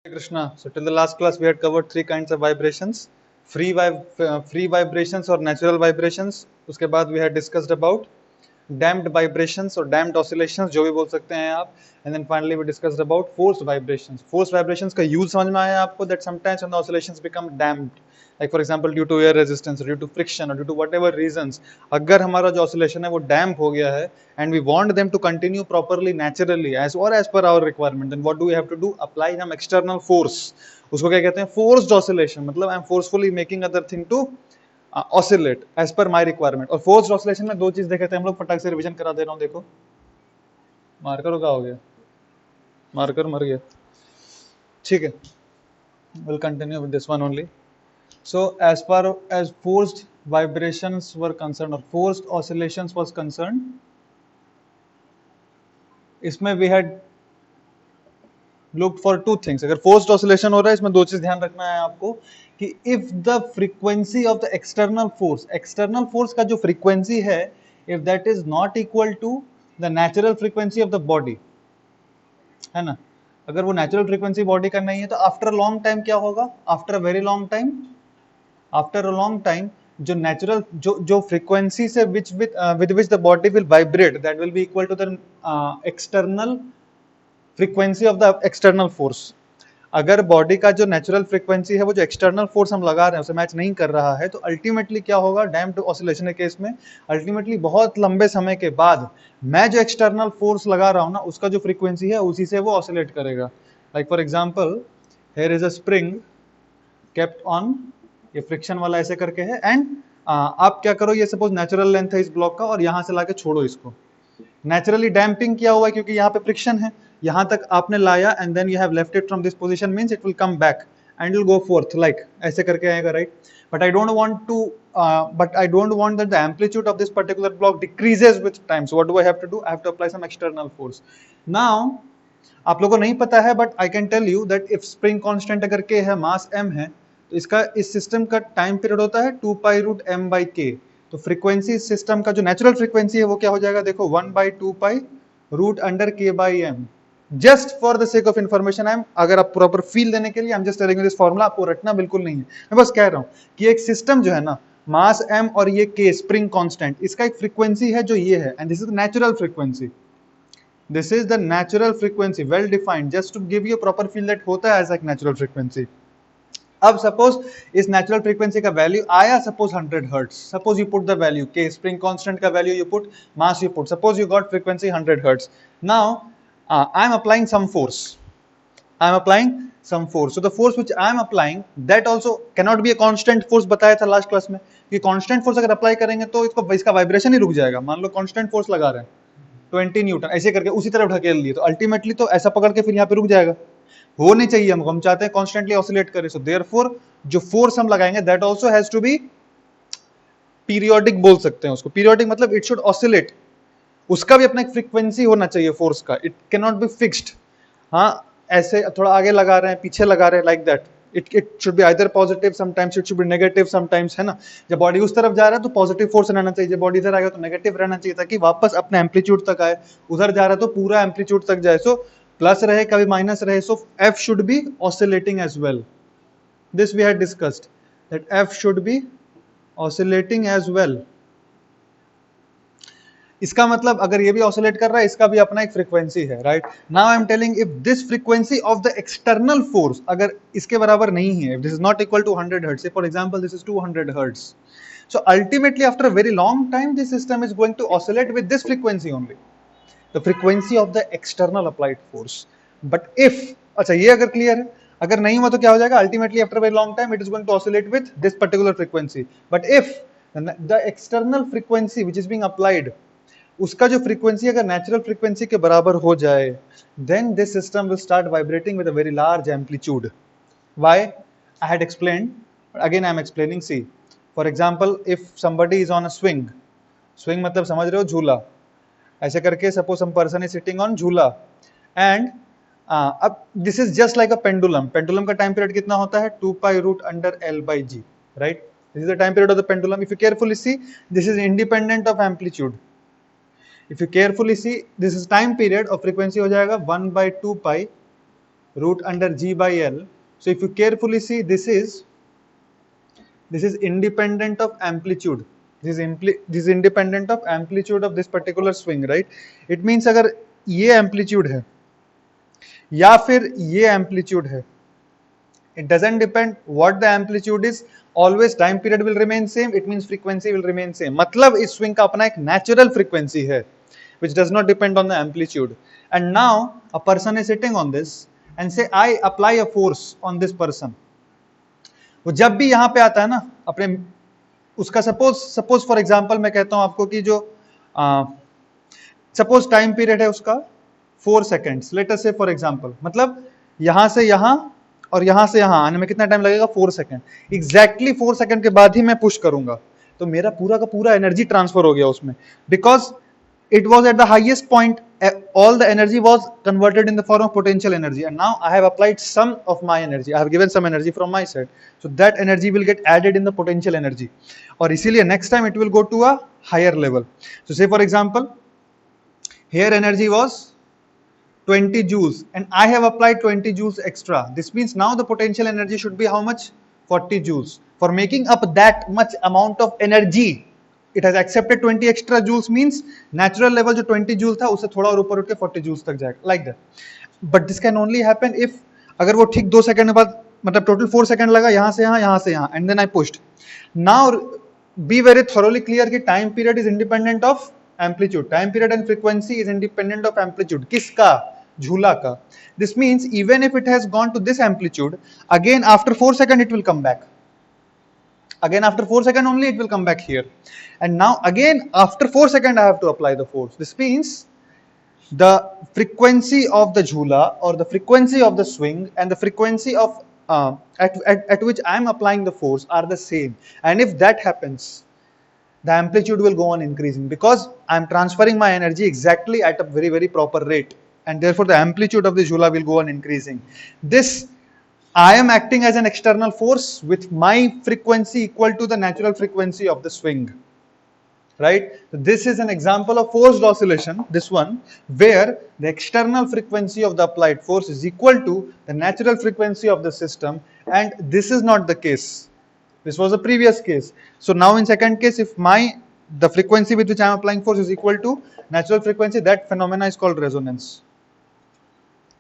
Krishna. So till the last class we had covered three kinds of vibrations, free vibrations or natural vibrations. उसके बाद we had discussed about damped vibrations or damped oscillations जो भी बोल सकते हैं आप. And then finally we discussed about forced vibrations. Forced vibrations का use समझ में आया आपको that sometimes when the oscillations become damped, like for example due to air resistance or due to friction or due to whatever reasons, अगर हमारा जो oscillation है वो damp हो गया है and we want them to continue properly naturally as per our requirement, then what do we have to do? Apply some external force. उसको क्या कहते हैं? Forced oscillation. मतलब I am forcefully making other thing to oscillate as per my requirement. और forced oscillation में दो चीज देखे थे हम लोग, फटाक से रिवीजन करा दे रहा हूं. देखो मार्कर का हो गया, मार्कर मर गया. ठीक है, will continue with this one only. So as per as forced vibrations were concern और फोर्स्ड ऑसिलेशंस वाज कंसर्न, इसमें we had looked for two things. अगर फोर्स्ड ऑसिलेशन हो रहा है इसमें दो चीज ध्यान रखना है आपको कि if the frequency of the external force का जो फ्रीक्वेंसी है, if that is not equal to the natural frequency of the body, है ना, अगर वो नेचुरल फ्रीक्वेंसी बॉडी का नहीं है तो आफ्टर लॉन्ग टाइम क्या होगा? After a very long time, after a long time जो नेचुरल जो फ्रीक्वेंसी से which the body will vibrate, that will be equal to the external frequency of the external force. अगर body का जो natural frequency है वो जो external force हम लगा रहे हैं उसे मैच नहीं कर रहा है, तो अल्टीमेटली क्या होगा? डैम्प्ड ऑसिलेशन के केस में अल्टीमेटली बहुत लंबे समय के बाद मैं जो एक्सटर्नल फोर्स लगा रहा हूं ना, उसका जो फ्रीक्वेंसी है उसी से वो ऑसिलेट करेगा. Like for example here is a spring kept on, ये फ्रिक्शन वाला ऐसे करके है, एंड आप क्या करो, ये सपोज नेचुरल लेंथ है इस ब्लॉक का और यहां से लाके छोड़ो इसको. नेचुरली डैम्पिंग किया हुआ है क्योंकि यहाँ पे फ्रिक्शन है, यहां तक आपने लाया and then you have left it from this position, means it will come back and will go forth like ऐसे करके आएगा, right. But I don't want that the amplitude of this particular block decreases with time. So what do I have to do? I have to apply some external force. Now आप लोगों को नहीं पता है but I can tell you that if spring constant अगर k है, मास m है, तो इसका इस सिस्टम का टाइम पीरियड होता है 2 pi root m by k. तो फ्रीक्वेंसी सिस्टम का जो नेचुरल फ्रीक्वेंसी है वो क्या हो जाएगा? देखो 1 by 2 pi root under k by m. Just for the sake of information, I am, अगर आप प्रॉपर फील देने के लिए I am just telling you this formula. आपको रटना बिल्कुल नहीं है, मैं बस कह रहा हूं कि एक सिस्टम जो है ना, मास m और ये k स्प्रिंग कांस्टेंट, इसका एक फ्रीक्वेंसी है जो ये है, and this is natural frequency. This is the natural frequency, well defined, just to give you proper feel that होता है एज एक नेचुरल फ्रीक्वेंसी. अब सपोज इस नेचुरल फ्रीक्वेंसी का वैल्यू आया suppose 100 hertz. Suppose you put the value k, spring constant का value you put, mass you put, suppose you got frequency 100 hertz. Now I am applying some force. I am applying some force. So the force which I am applying, that also cannot be a constant force. बताया था last class में कि constant force अगर apply करेंगे तो इसका vibration ही रुक जाएगा. मान लो constant force लगा रहे हैं 20 न्यूटन, ऐसे करके उसी तरफ ढकेल लिए, तो अल्टीमेटली तो ऐसा पकड़ के फिर यहाँ पे रुक जाएगा. हो नहीं चाहिए हमको, हम चाहते हैं कॉन्स्टेंटली ऑसिलेट करे. सो देयरफॉर जो फोर्स हम लगाएंगे that also has to be periodic, बोल सकते हैं उसको. पीरियोडिक मतलब इट शुड ऑसिलेट, उसका भी अपना एक फ्रीक्वेंसी होना चाहिए फोर्स का. It can not be fixed. हाँ, ऐसे थोड़ा आगे लगा रहे हैं, पीछे लगा रहे हैं, like that. It should be either positive, sometimes it should be negative, sometimes, है ना. जब बॉडी उस तरफ जा रहा है तो पॉजिटिव फोर्स रहना चाहिए, जब बॉडी इधर आएगा तो नेगेटिव रहना चाहिए, ताकि वापस अपने एम्पलीट्यूड तक आए. उधर जा रहा है तो पूरा एम्पलीट्यूड तक जाए. सो प्लस रहे कभी माइनस रहे, so F should be oscillating as well. This we had discussed that F should be oscillating as well. इसका मतलब अगर ये भी ऑसिलेट कर रहा है, इसका भी अपना एक फ्रीक्वेंसी है, right. Now I am telling if this frequency of the external force अगर इसके बराबर नहीं है, if this is not equal to 100 hertz, for example this is 200 hertz, so ultimately after a very long time this system is going to oscillate with this frequency only, the frequency of the external applied force. But if, अच्छा ये अगर clear है, अगर नहीं हुआ तो क्या हो जाएगा? Ultimately after very long time it is going to oscillate with this particular frequency. But if the external frequency which is being applied, उसका जो फ्रीक्वेंसी अगर नेचुरल फ्रीक्वेंसी के बराबर हो जाए, then this system will start vibrating with a very large amplitude. Why? I had explained, again I am explaining. See for example if somebody is on a swing, swing मतलब समझ रहे हो, झूला, ऐसे करके suppose some person is sitting on झूला, and अब this is just like a pendulum. Pendulum का टाइम पीरियड कितना होता है? 2 pi root under l by g, right. This is the time period of the pendulum. If you carefully see, this is independent of amplitude. If you carefully see, this is time period of frequency हो जाएगा 1 by 2 pi root under G by L. So if you carefully see, this is independent of amplitude. This is independent of amplitude of this particular swing, right? It means अगर ये amplitude है या फिर ये amplitude है, it doesn't depend what the amplitude is, always time period will remain same, it means frequency will remain same. मतलब इस swing का अपना एक natural frequency है which does not depend on the amplitude. And now a person is sitting on this and say I apply a force on this person. वो जब भी यहां पे आता है ना अपने उसका सपोज फॉर एग्जांपल मैं कहता हूं आपको कि जो सपोज टाइम पीरियड है उसका 4 सेकेंड्स, लेट अस से फॉर एग्जांपल, मतलब यहां से यहां और यहां से यहां आने में कितना टाइम लगेगा 4 सेकेंड, एग्जैक्टली 4 सेकेंड के बाद ही मैं पुश करूंगा तो मेरा पूरा का पूरा एनर्जी ट्रांसफर हो गया उसमें, because it was at the highest point, all the energy was converted in the form of potential energy, and now I have applied some of my energy, I have given some energy from my side, so that energy will get added in the potential energy, और इसीलिए next time it will go to a higher level. So say for example here energy was 20 joules and I have applied 20 joules extra. This means now the potential energy should be how much? 40 joules. For making up that much amount of energy, it has accepted 20 extra joules, means natural level जो 20 joules था उससे थोड़ा और ऊपर उठ के 40 joules तक जाएगा, like that. But this can only happen if अगर वो ठीक 2 सेकंड के बाद, मतलब टोटल 4 सेकंड लगा यहाँ से यहाँ and then I pushed. Now be very thoroughly clear कि time period is independent of amplitude. Time period and frequency is independent of amplitude. किसका? झूला का. This means even if it has gone to this amplitude, again after 4 seconds it will come back. Again after 4 seconds only it will come back here, and now again after 4 seconds I have to apply the force. This means the frequency of the jhula or the frequency of the swing and the frequency of at which I am applying the force are the same, and if that happens the amplitude will go on increasing because I am transferring my energy exactly at a very very proper rate, and therefore the amplitude of the jhula will go on increasing. This I am acting as an external force with my frequency equal to the natural frequency of the swing, right? So this is an example of forced oscillation, this one, where the external frequency of the applied force is equal to the natural frequency of the system, and this is not the case. This was a previous case. So now in second case, if the frequency with which I am applying force is equal to natural frequency, that phenomena is called resonance.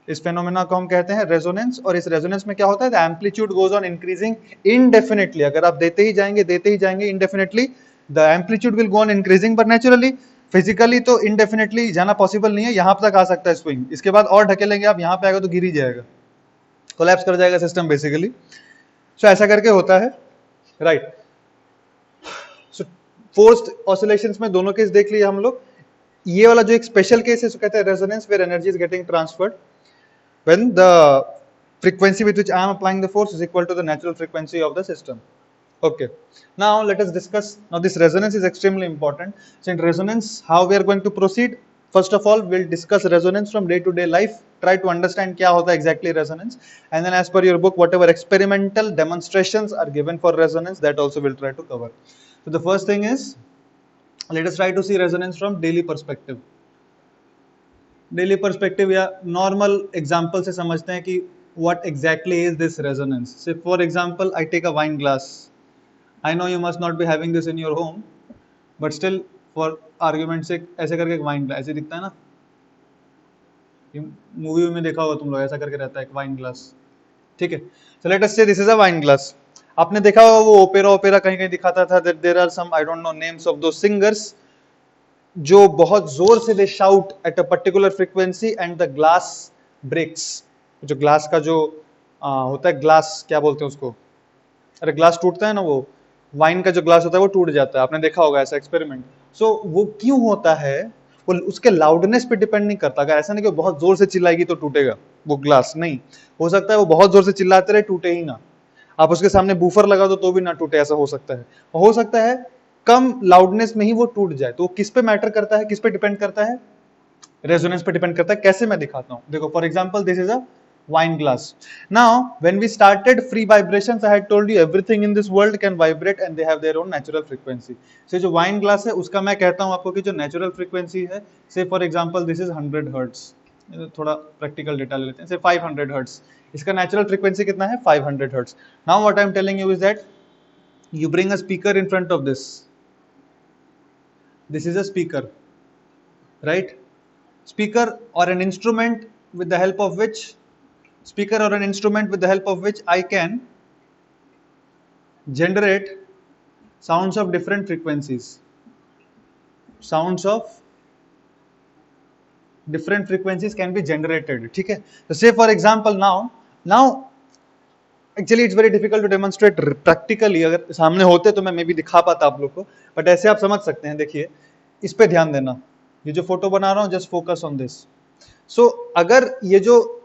इस phenomena को हम कहते हैं resonance, और इस resonance में क्या होता है? The amplitude goes on increasing indefinitely. अगर आप देते ही जाएंगे indefinitely, the amplitude will go on increasing, but naturally physically तो इनडेफिनेटली जाना पॉसिबल नहीं है. यहां तक आ सकता है स्विंग, इसके बाद और ढकेलेंगे आप, यहां पे आएगा तो गिर ही जाएगा, कोलैप्स कर जाएगा सिस्टम बेसिकली. सो ऐसा करके होता है, राइट. सो फोर्स्ड ऑसिलेशंस में दोनों केस देख लिए हम लोग. ये वाला जो एक स्पेशल केस है उसको कहते हैं resonance, where energy is getting transferred when the frequency with which I am applying the force is equal to the natural frequency of the system. Okay, now let us discuss. Now this resonance is extremely important. So in resonance, how we are going to proceed? First of all, we'll discuss resonance from day to day life, try to understand क्या होता है exactly resonance, and then as per your book, whatever experimental demonstrations are given for resonance, that also we'll try to cover. So the first thing is, let us try to see resonance from daily perspective. Daily perspective या normal example से समझते हैं कि what exactly is this resonance. Say for example I take a wine glass. I know you must not be having this in your home, but still for argument से ऐसे करके एक wine glass ऐसे दिखता है ना, मूवी में देखा होगा तुम लोग, ऐसा करके रहता है एक वाइन ग्लास, ठीक है. सो let us say this is a wine glass. आपने देखा होगा वो ओपेरा कहीं दिखाता था that there are some, I don't know names of those singers, जो बहुत जोर से they shout at a particular frequency and the glass breaks. जो ग्लास का जो होता है, ग्लास क्या बोलते हैं उसको, अरे ग्लास टूटता है ना, वो वाइन का जो ग्लास होता है वो टूट जाता है. आपने देखा होगा ऐसा एक्सपेरिमेंट. सो वो क्यों होता है? वो उसके लाउडनेस पे डिपेंड नहीं करता. अगर ऐसा नहीं कि बहुत जोर से चिल्लाएगी तो टूटेगा वो ग्लास, नहीं. हो सकता है वो बहुत जोर से चिल्लाते रहे, टूटे ही ना. आप उसके सामने बूफर लगा दो तो भी ना टूटे, ऐसा हो सकता है. हो सकता है कम लाउडनेस में ही वो टूट जाए. तो किस पे मैटर करता है, किस पे डिपेंड करता है? रेजोनेंस पे डिपेंड करता है. कैसे मैं दिखाता हूं, देखो. For example this is a wine glass. Now when we started free vibrations, I had told you everything in this world can vibrate and they have their own natural frequency. So जो wine glass है उसका मैं कहता हूं आपको कि जो natural frequency है, say for example this is 100 hertz. थोड़ा प्रैक्टिकल डेटा ले लेते हैं, से 500 हर्ट्ज, इसका नेचुरल फ्रीक्वेंसी कितना है 500 hertz. Now what I am telling you is that you bring a speaker in front of this is a speaker, right? Speaker or an instrument with the help of which I can generate sounds of different frequencies, can be generated, ठीक है? So say for example now actually it's very difficult to demonstrate practically, अगर सामने होते तो मैं भी दिखा पाता आप लोग को, बट ऐसे आप समझ सकते हैं। देखिए इस पे ध्यान देना, ये जो फोटो बना रहा हूं just focus on this. So अगर ये जो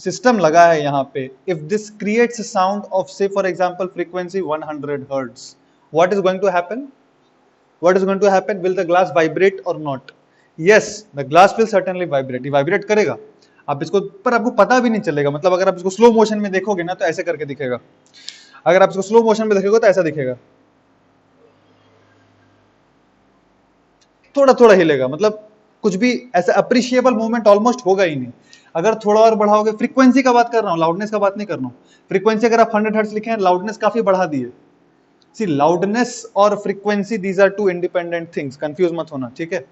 सिस्टम लगा है यहाँ पे, if this creates sound of say for example frequency 100 hertz, what is going to happen? Will the glass vibrate or not? Yes, the glass will certainly vibrate, vibrate करेगा। आप इसको, पर आपको पता भी नहीं चलेगा, मतलब अगर आप इसको स्लो मोशन में देखोगे ना तो ऐसे करके दिखेगा, अगर आप इसको स्लो मोशन में देखोगे तो ऐसा दिखेगा, थोड़ा थोड़ा हिलेगा, मतलब कुछ भी ऐसा अप्रिशिएबल मूवमेंट ऑलमोस्ट होगा ही नहीं। अगर थोड़ा और बढ़ाओगे, फ्रीक्वेंसी का बात कर रहा हूं, लाउडनेस का बात नहीं कर रहा हूं। फ्रीक्वेंसी अगर आप 100 हर्ट्ज लिखे हैं, लाउडनेस काफी बढ़ा दिए। सी, लाउडनेस और frequency these are two independent things, confuse मत होना, ठीक है?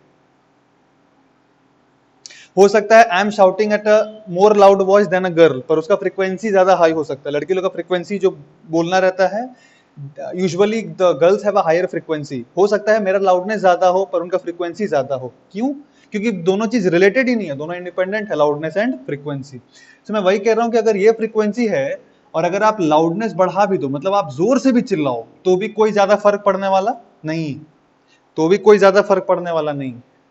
हो सकता है I am shouting at a more loud voice than a girl, पर उसका फ्रीक्वेंसी ज्यादा हाई हो सकता है। लड़की लोग का फ्रीक्वेंसी जो बोलना रहता है, usually the girls have a higher frequency. हो सकता है मेरा लाउडनेस ज्यादा हो पर उनका फ्रीक्वेंसी ज्यादा हो। क्यों? क्योंकि दोनों चीज रिलेटेड ही नहीं है, दोनों इंडिपेंडेंट है, लाउडनेस एंड फ्रीक्वेंसी। तो मैं वही कह रहा हूं कि अगर ये फ्रीक्वेंसी है और अगर आप लाउडनेस बढ़ा भी दो, मतलब आप जोर से भी चिल्लाओ, तो भी कोई ज्यादा फर्क पड़ने वाला नहीं,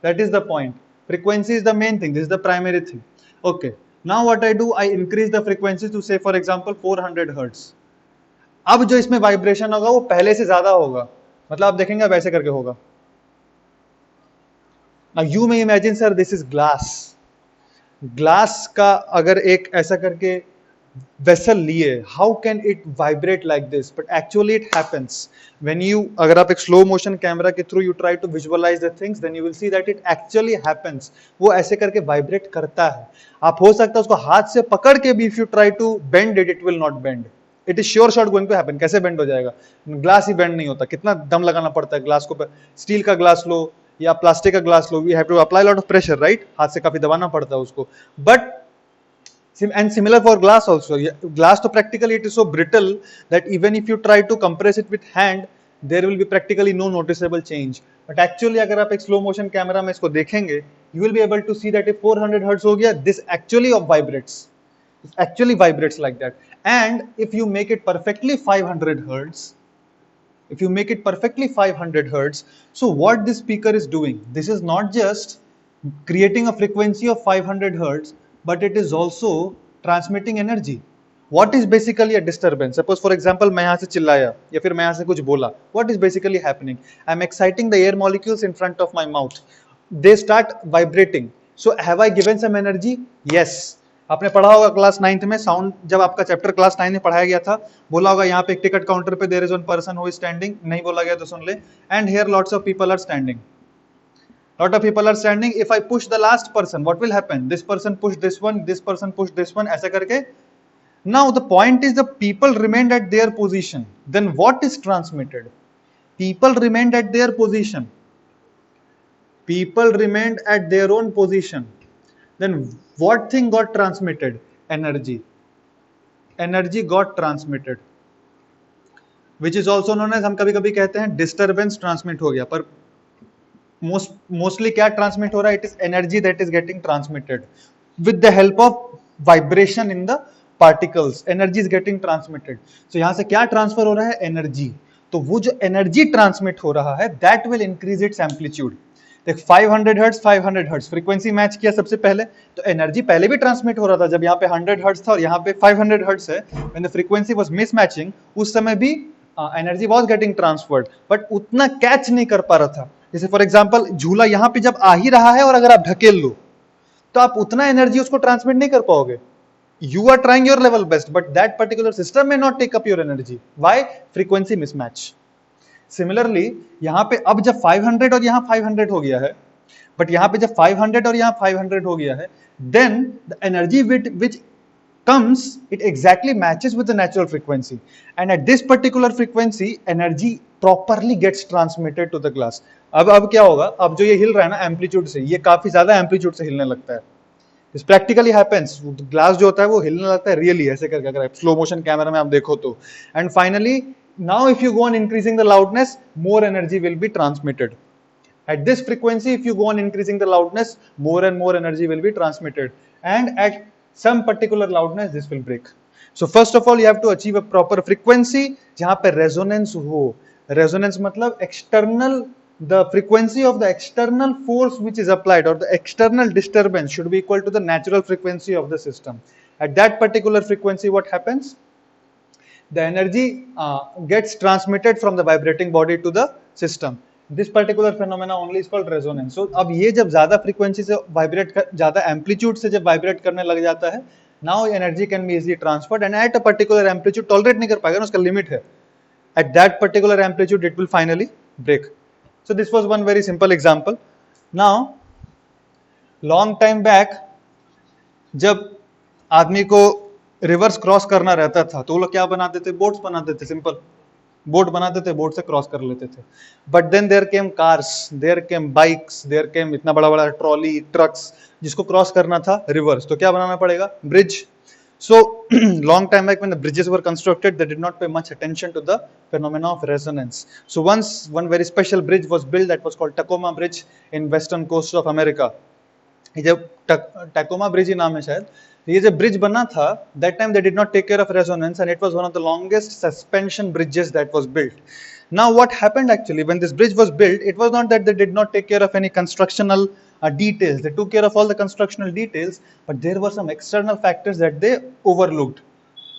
that is the point. Frequency is the main thing, this is the primary thing. Okay, now what I do, I increase the frequency to say for example 400 hertz. अब जो इसमें वाइब्रेशन होगा वो पहले से ज्यादा होगा, मतलब आप देखेंगे अब ऐसे करके होगा। Now you may imagine sir this is glass का अगर एक ऐसा करके वेसल लिए, how can it vibrate like this? But actually it happens when you, अगर आप एक स्लो मोशन कैमरा के through you try to visualize the things, then you will see that it actually happens. वो ऐसे करके vibrate करता है। आप हो सकता है उसको हाथ से पकड़ के भी, if you try to bend it, it will not bend, it is sure shot going to happen. कैसे बेंड हो जाएगा? ग्लास ही बेंड नहीं होता, कितना दम लगाना पड़ता है ग्लास को। स्टील का ग्लास लो या प्लास्टिक का ग्लास लो, we have to apply lot of pressure, right? हाथ से काफी दबाना पड़ता है उसको। But and similar for glass also, glass to practically it is so brittle that even if you try to compress it with hand, there will be practically no noticeable change. But actually अगर आप एक slow motion camera में इसको देखेंगे, you will be able to see that if 400 hertz हो गया, this actually vibrates, it actually vibrates like that. And if you make it perfectly 500 hertz, so what this speaker is doing, this is not just creating a frequency of 500 hertz, but it is also transmitting energy. What is basically a disturbance? Suppose for example मैं यहाँ से चिल्लाया या फिर मैं यहाँ से कुछ बोला, what is basically happening? I am exciting the air molecules in front of my mouth, they start vibrating. So have I given some energy? Yes. आपने पढ़ा होगा क्लास 9th में साउंड, जब आपका चैप्टर क्लास 9 में पढ़ाया गया था, बोला होगा यहाँ पे एक टिकट काउंटर पे there is one person who is standing, नहीं बोला गया तो सुन ले, and here lots of people are standing. Lot of people are standing. If I push the last person, what will happen? This person pushed this one, this person pushed this one, ऐसा करके. Now the point is the people remained at their position. Then what is transmitted? People remained at their position. People remained at their own position. Then what thing got transmitted? Energy. Energy got transmitted. Which is also known as, हम कभी कभी कहते हैं disturbance transmit हो गया, पर mostly क्या transmit हो रहा है? It is energy that is getting transmitted with the help of vibration in the particles. Energy is getting transmitted. So यहां से क्या ट्रांसफर हो रहा है? एनर्जी. तो वो जो एनर्जी ट्रांसमिट हो रहा है that will increase its amplitude. देख 500 हर्ट्ज फ्रीक्वेंसी मैच किया सबसे पहले, तो एनर्जी पहले भी ट्रांसमिट हो रहा था. जब यहाँ पे 100 हर्ट्ज था और यहाँ पे 500 हर्ट्ज है, when the frequency was mismatching, उस समय भी energy was getting transferred, but उतना कैच नहीं कर पा रहा था. जैसे फॉर एग्जांपल झूला यहाँ पे जब आ ही रहा है और अगर आप ढकेल लो तो आप उतना एनर्जी उसको ट्रांसमिट नहीं कर पाओगे. You are trying your level best but that particular system में not take up your energy. Why? Frequency mismatch. Similarly यहाँ पे अब जब 500 और यहाँ 500 हो गया है, बट यहाँ पे जब 500 और यहाँ 500 हो गया है, then the energy which comes, it exactly matches with the natural frequency, and at this particular frequency energy properly gets transmitted to the glass. अब क्या होगा, अब जो ये हिल रहा है ना एम्पलीट्यूड से, ये काफी ज्यादा एम्पलीट्यूड से हिलने लगता है. This practically happens. ग्लास जो होता है वो हिलने लगता है रियली ऐसे करके, अगर स्लो मोशन कैमरा में आप देखो तो. And finally now if you go on increasing the loudness, more energy will be transmitted. At this frequency, if you go on increasing the loudness, more and more energy will be transmitted. And at some particular loudness, this will break. So first of all, you have to achieve a proper frequency जहाँ पे resonance हो. Resonance मतलब external, the frequency of the external force which is applied or the external disturbance should be equal to the natural frequency of the system. At that particular frequency, what happens? The energy gets transmitted from the vibrating body to the system. This particular phenomena only is called resonance. So अब ये जब ज्यादा frequency से vibrate ज्यादा amplitude से जब vibrate करने लग जाता है, now energy can be easily transferred and at a particular amplitude tolerate नहीं कर पाएगा ना, उसका limit है. At that particular amplitude it will finally break. So this was one very simple example. Now long time back जब आदमी को reverse cross करना रहता था तो वो लोग क्या बनाते थे, बोट्स बनाते थे, सिंपल बोट बनाते थे, बोट से क्रॉस कर लेते थे. But then there came cars, there came bikes, there came इतना बड़ा बड़ा ट्रॉली, ट्रक्स, जिसको क्रॉस करना था रिवर्स, तो क्या बनाना पड़ेगा, bridge. So long time back when the bridges were constructed, they did not pay much attention to the phenomena of resonance. So once one very special bridge was built that was called Tacoma Bridge in western coast of America. ये जब Tacoma Bridge ही नाम है शायद, ये जब bridge बना था, that time they did not take care of resonance and it was one of the longest suspension bridges that was built. Now what happened actually when this bridge was built, it was not that they did not take care of any constructional details, they took care of all the constructional details, but there were some external factors that they overlooked.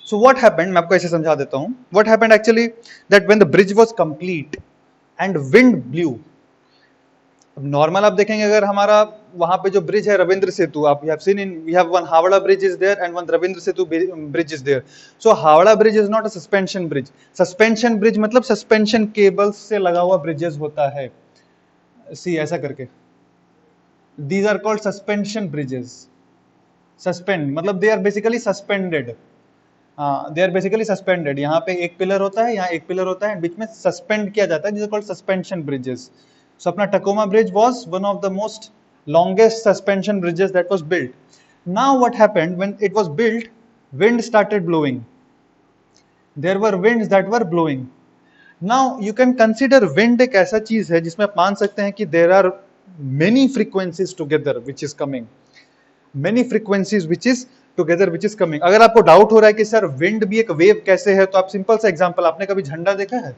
So what happened, मैं आपको ऐसे समझा देता हूँ. What happened actually that when the bridge was complete and wind blew, normal आप देखेंगे अगर हमारा वहां पे जो ब्रिज है रविंद्र सेतु, आप have seen in we have one Howrah bridge is there and one Rabindra Setu bridge is there. So Howrah bridge is not a suspension bridge. Suspension bridge मतलब सस्पेंशन केबल्स से लगा हुआ ब्रिजेस होता है. सी ऐसा करके, these are called suspension bridges. Suspend मतलब they are basically suspended. They are basically suspended. यहाँ पे एक पिलर होता है, यहाँ एक पिलर होता है, बीच में सस्पेंड किया जाता है, this are called suspension bridges. So अपना Tacoma Bridge was one of the most longest suspension bridges that was built. Now what happened when it was built, wind started blowing. There were winds that were blowing. Now you can consider wind एक ऐसा चीज है जिसमें आप मान सकते हैं कि there are many frequencies together which is coming. Many frequencies which is together which is coming. अगर आपको डाउट हो रहा है कि सर विंड भी एक वेव कैसे है, तो आप सिंपल सा एग्जांपल, आपने कभी झंडा देखा है,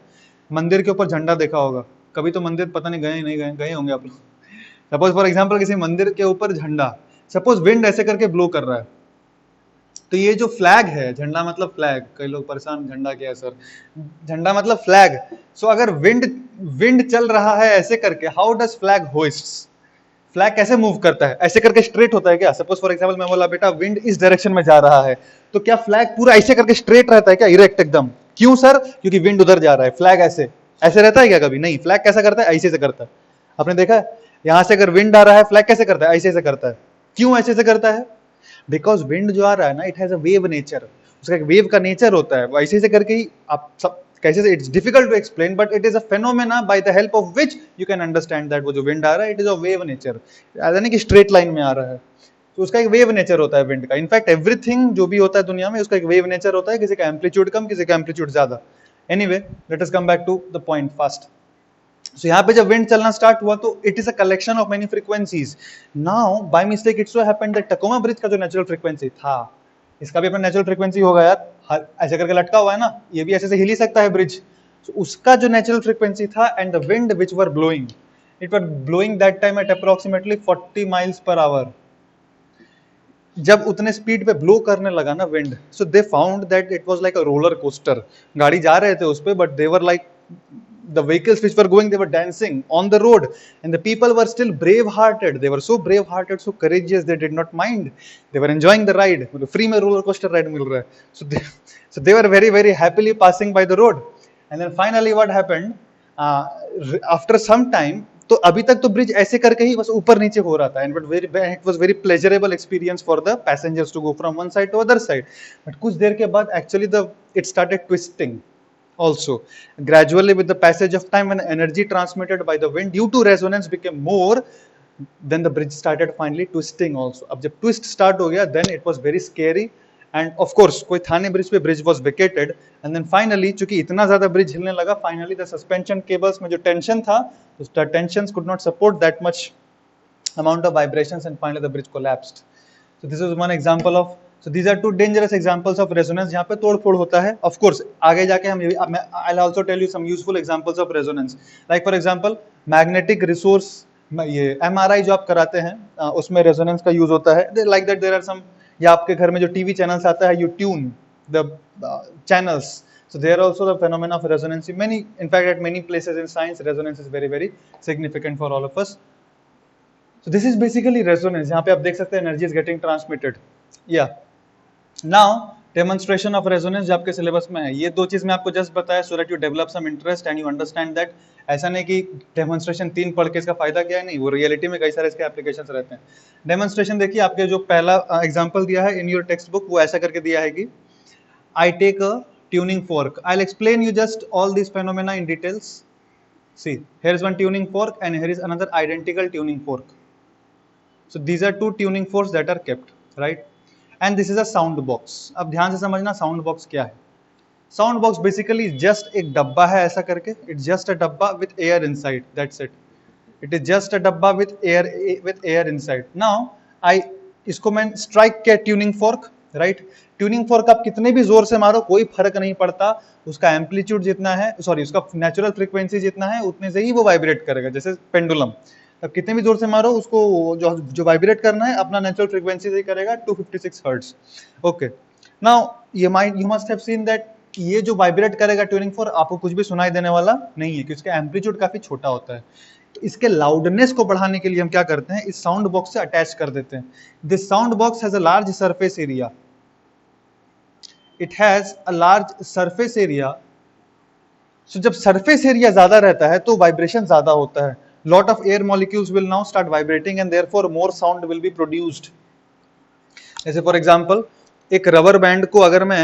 मंदिर के ऊपर झंडा देखा होगा, कभी तो मंदिर पता नहीं गए नहीं गए होंगे आप लोग. सपोज फॉर एग्जांपल किसी मंदिर के ऊपर झंडा, सपोज विंड ऐसे करके ब्लो कर रहा है, तो ये जो फ्लैग है, झंडा मतलब फ्लैग, कई लोग परेशान झंडा क्या है सर, झंडा मतलब फ्लैग. सो अगर विंड चल रहा है ऐसे करके, हाउ डज फ्लैग होइस्ट्स, फ्लैग कैसे मूव करता है, ऐसे करके स्ट्रेट होता है क्या? सपोज फॉर एग्जांपल मैं बोला बेटा विंड इस डायरेक्शन में जा रहा है, तो क्या फ्लैग पूरा ऐसे करके स्ट्रेट रहता है क्या, इरेक्ट एकदम? क्यों सर? क्योंकि विंड उधर जा रहा है. फ्लैग ऐसे ऐसे रहता है क्या कभी? नहीं. फ्लैग कैसा करता है? ऐसे से करता है. आपने देखा है यहां से अगर विंड आ रहा है, फ्लैग कैसे करता है? ऐसे से करता है. क्यों ऐसे से करता है? बिकॉज विंड जो आ रहा है ना, it has a wave nature, उसका एक वेव का नेचर होता है. ऐसे से करके ही आप सब कैसे से, it's difficult to explain but it is a phenomena by the help of which you can understand that वो जो विंड आ रहा है it is a wave nature. ऐसा नहीं कि स्ट्रेट लाइन में आ रहा है, तो उसका एक वेव नेचर होता है विंड का. इनफैक्ट एवरीथिंग जो भी होता है दुनिया में उसका एक वेव नेचर होता है, किसी का एम्पलीट्यूड कम, किसी का एम्पलीट्यूड ज्यादा. Anyway let us come back to the point fast. So यहाँ पे जब विंड चलना स्टार्ट हुआ तो it is a collection of many frequencies. Now by mistake it so happened that Tacoma bridge का जो नेचुरल फ्रीक्वेंसी था, इसका भी अपना नेचुरल फ्रीक्वेंसी होगा यार, ऐसे करके लटका हुआ है ना, ये भी ऐसे से हिल ही सकता है ब्रिज. So, उसका जो नेचुरल फ्रीक्वेंसी था and the wind which were blowing, it were blowing that time at approximately 40 miles per hour. जब उतने स्पीड पे ब्लो करने लगा ना wind, so they found that it was like a roller coaster. गाड़ी जा रहे थे उस पे but they were like the vehicles which were going, they were dancing on the road and the people were still brave hearted. They were so brave hearted, so courageous, they did not mind, they were enjoying the ride. Free में roller coaster ride मिल रहा है, so they were very very happily passing by the road. And then finally what happened, after some time तो अभी तक तो bridge ऐसे करके ही बस ऊपर नीचे हो रहा था, and but very it was very pleasurable experience for the passengers to go from one side to other side. But कुछ देर के बाद actually the it started twisting also. Gradually with the passage of time, when energy transmitted by the wind due to resonance became more, then the bridge started finally twisting also. अब जब twist start हो गया, then it was very scary, and of course कोई था नहीं bridge पे, bridge was vacated, and then finally चूंकि इतना ज्यादा ब्रिज हिलने लगा, finally the suspension cables में जो tension था, the tensions could not support that much amount of vibrations, and finally the bridge collapsed. So this is one example of, so these are two dangerous examples of resonance जहाँ पे तोड़ फोड़ होता है. Of course आगे जाके हम I'll also tell you some useful examples of resonance. Like for example magnetic resource, ये MRI जो आप कराते हैं उसमें resonance का use होता है. Like that there are some, या आपके घर में जो TV channels आता है, you tune the channels. So there also the phenomena of resonance. Many, in fact at many places in science, resonance is very very significant for all of us. So this is basically resonance. यहाँ पे आप देख सकते हैं energy is getting transmitted. Yeah. Now demonstration of resonance जो आपके syllabus में है, ये दो चीज मैं आपको जस्ट बताया so that you develop some interest and you understand that. ऐसा नहीं कि डेमोन्स्ट्रेशन 3 पढ़ के इसका फायदा क्या है, नहीं, वो रियलिटी में कई सारे इसके एप्लीकेशंस रहते हैं. डेमोन्स्ट्रेशन देखिए, आपके जो पहला एग्जांपल दिया है इन योर टेक्स्ट बुक, वो ऐसा करके दिया है कि I take a tuning fork. I'll explain you just all these phenomena in details. See, here is one tuning fork and here is another identical tuning fork. So these are two tuning forks that are kept, right? And this is a sound box. अब ध्यान से समझना sound box क्या है. Sound box basically just एक डब्बा है ऐसा करके. इट्स जस्ट अ डब्बा with air inside, that's it. It is just a डब्बा with air inside. Now I इसको मैं स्ट्राइक किया tuning fork, right. Tuning fork आप कितने भी जोर से मारो कोई फर्क नहीं पड़ता. उसका एम्पलीट्यूड जितना है, सॉरी उसका नेचुरल फ्रीक्वेंसी जितना है उतने से ही वो वाइब्रेट करेगा, जैसे पेंडुलम. अब कितने भी जोर से मारो उसको जो वाइब्रेट करना है अपना नेचुरल फ्रीक्वेंसी से करेगा, 256 hertz. Okay. Now you must have seen that ये जो वाइब्रेट करेगा ट्यूनिंग फोर्क, आपको कुछ भी सुनाई देने वाला नहीं है क्योंकि इसका एम्पलीट्यूड काफी छोटा होता है. तो इसके लाउडनेस को बढ़ाने के लिए हम क्या करते हैं, इस साउंड बॉक्स से अटैच कर देते हैं. This sound box has a large surface area. It has a large surface area. So जब सरफेस एरिया ज्यादा रहता है तो वाइब्रेशन ज्यादा होता है. Lot of air molecules will now start vibrating and therefore more sound will be produced. जैसे for example एक रबर बैंड को अगर मैं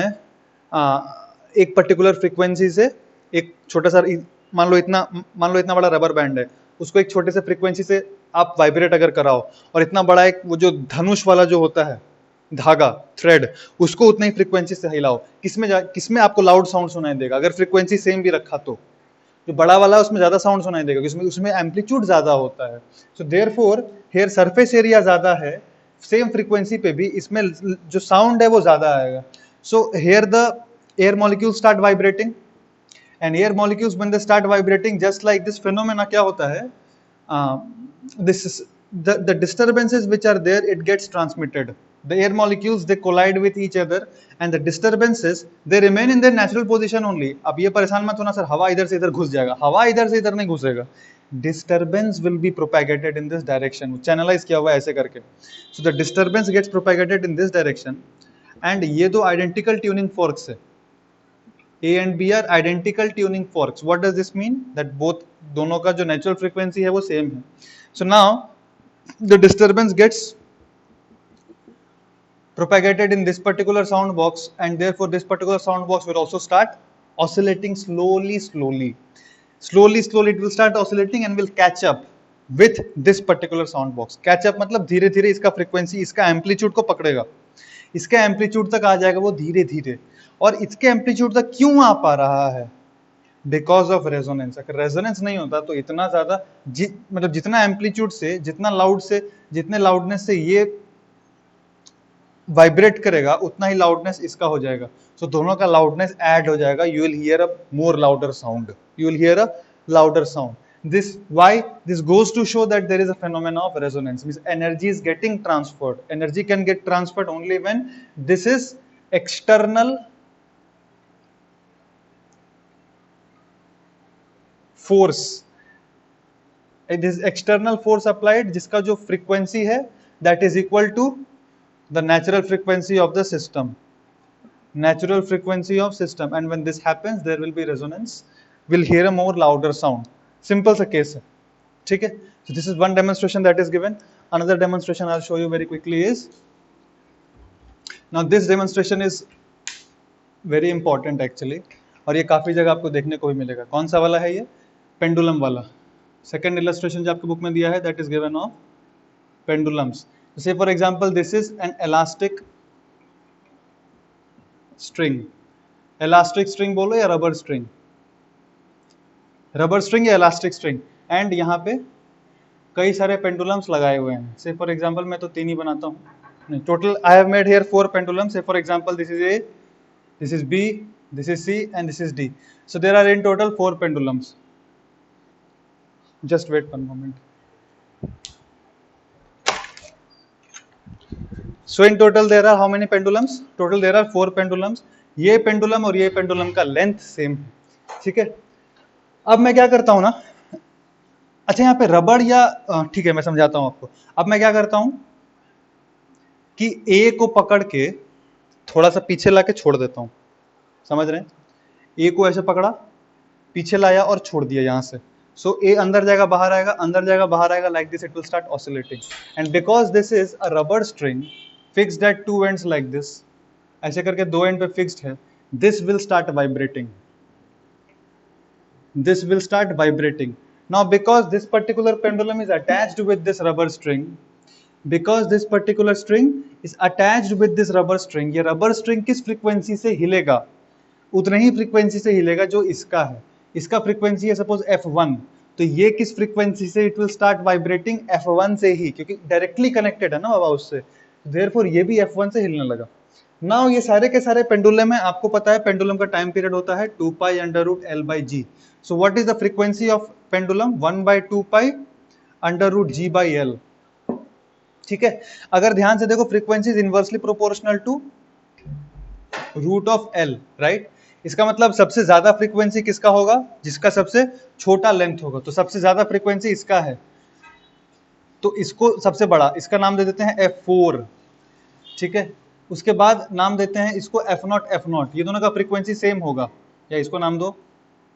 एक पर्टिकुलर फ्रीक्वेंसी से, एक छोटा सा मान लो इतना बड़ा रबर बैंड है, उसको एक छोटे से फ्रीक्वेंसी से आप वाइब्रेट अगर कराओ, और इतना बड़ा एक वो जो धनुष वाला जो होता है धागा, थ्रेड, उसको उतनी ही फ्रीक्वेंसी से हिलाओ, किसमें आपको लाउड साउंड सुनाई देगा. अगर फ्रीक्वेंसी सेम भी रखा तो जो बड़ा वाला है उसमें ज्यादा साउंड सुनाई देगा क्योंकि उसमें एम्पलीट्यूड ज्यादा होता है. So therefore here surface area ज्यादा है, सेम फ्रीक्वेंसी पे भी इसमें जो साउंड है वो ज्यादा आएगा. So here the air molecules start vibrating, and air molecules when they start vibrating just like this phenomena क्या होता है, this the disturbances which are there, it gets transmitted. The air molecules they collide with each other and the disturbances they remain in their natural position only. अब ये परेशान मत होना sir हवा इधर से इधर घुस जाएगा, हवा इधर से इधर नहीं घुसेगा. Disturbance will be propagated in this direction. Channelize किया हुआ है ऐसे करके. So the disturbance gets propagated in this direction. And ये दो identical tuning forks है. A and B are identical tuning forks. What does this mean? That both दोनों का जो natural frequency है वो same है. So now the disturbance gets propagated in this particular sound box and therefore this particular sound box will also start oscillating slowly it will start oscillating and will catch up with this particular sound box. catch up मतलब धीरे धीरे इसका frequency इसका amplitude को पकड़ेगा, इसका amplitude तक आ जाएगा वो धीरे धीरे. और इसके एम्पलीट्यूड तक क्यों आ पा रहा है, बिकॉज ऑफ रेजोनेंस. अगर रेजोनेंस नहीं होता तो इतना ज्यादा मतलब जितना एम्पलीट्यूड से, जितना लाउड से, जितने लाउडनेस से ये वाइब्रेट करेगा उतना ही लाउडनेस इसका हो जाएगा. सो दोनों का लाउडनेस ऐड हो जाएगा. You will hear a more louder sound, you will hear a louder sound. This why this goes to show that there is a phenomena of resonance, means energy is getting transferred. Energy can get transferred only when this is external force. It is external force applied जिसका जो frequency है that is equal to the natural frequency of the system. Natural frequency of system, and when this happens there will be resonance. We'll hear a more louder sound. Simple सा case है. ठीक है, so this is one demonstration that is given. Another demonstration I'll show you very quickly is, now this demonstration is very important actually, और ये काफी जगह आपको देखने को भी मिलेगा. कौन सा वाला है ये? पेंडुलम वाला. सेकंड इलस्ट्रेशन जो आपके बुक में दिया है, that is given of pendulums. Say for example this is an elastic string. Elastic string बोलो या rubber string? रबर स्ट्रिंग या इलास्टिक स्ट्रिंग. एंड यहाँ पे कई सारे पेंडुलम्स लगाए हुए हैं. से फॉर एग्जांपल मैं तो 3 ही बनाता हूँ. Total I have made here 4 pendulums. Say for example this is A, this is B, this is C and this is D. So there are in total 4 pendulums. Just wait 1 moment. So in total there are how many pendulums? Total there are 4 pendulums. ये pendulum और ये pendulum का length same है. ठीक है, अब मैं क्या करता हूं ना, अच्छा यहाँ पे रबड़ या ठीक है मैं समझाता हूं आपको. अब मैं क्या करता हूं कि ए को पकड़ के थोड़ा सा पीछे लाके छोड़ देता हूं. समझ रहे हैं? ए को ऐसे पकड़ा, पीछे लाया और छोड़ दिया यहां से. सो ए अंदर जाएगा बाहर आएगा, अंदर जाएगा बाहर आएगा, like this it will start oscillating. And because this is a रबड़ string fixed at 2 ends like this, ऐसे करके 2 एंड पे फिक्स्ड है, this will start vibrating. This will start vibrating. Now because this particular pendulum is attached with this rubber string, because this particular string is attached with this rubber string, ये rubber string किस frequency से हिलेगा? उतने ही frequency से हिलेगा जो इसका है. इसका frequency है suppose F1, तो ये किस frequency से it will start vibrating? F1 से ही, क्योंकि directly connected है ना बाबा उससे. Therefore ये भी F1 से हिलने लगा. नाउ ये सारे के सारे पेंडुलम है. आपको पता है पेंडुलम का टाइम पीरियड होता है 2 pi under root L by G. So what is the frequency of pendulum? 1 by 2 pi under root G by L. ठीक है, अगर ध्यान से देखो frequency is inversely proportional to root of L, right. इसका मतलब सबसे ज्यादा फ्रीक्वेंसी किसका होगा? जिसका सबसे छोटा लेंथ होगा. तो सबसे ज्यादा फ्रीक्वेंसी इसका है, तो इसको सबसे बड़ा, इसका नाम दे देते हैं F4. ठीक है, उसके बाद नाम देते हैं इसको F0 F0. ये दोनों का फ्रीक्वेंसी सेम होगा, या इसको नाम दो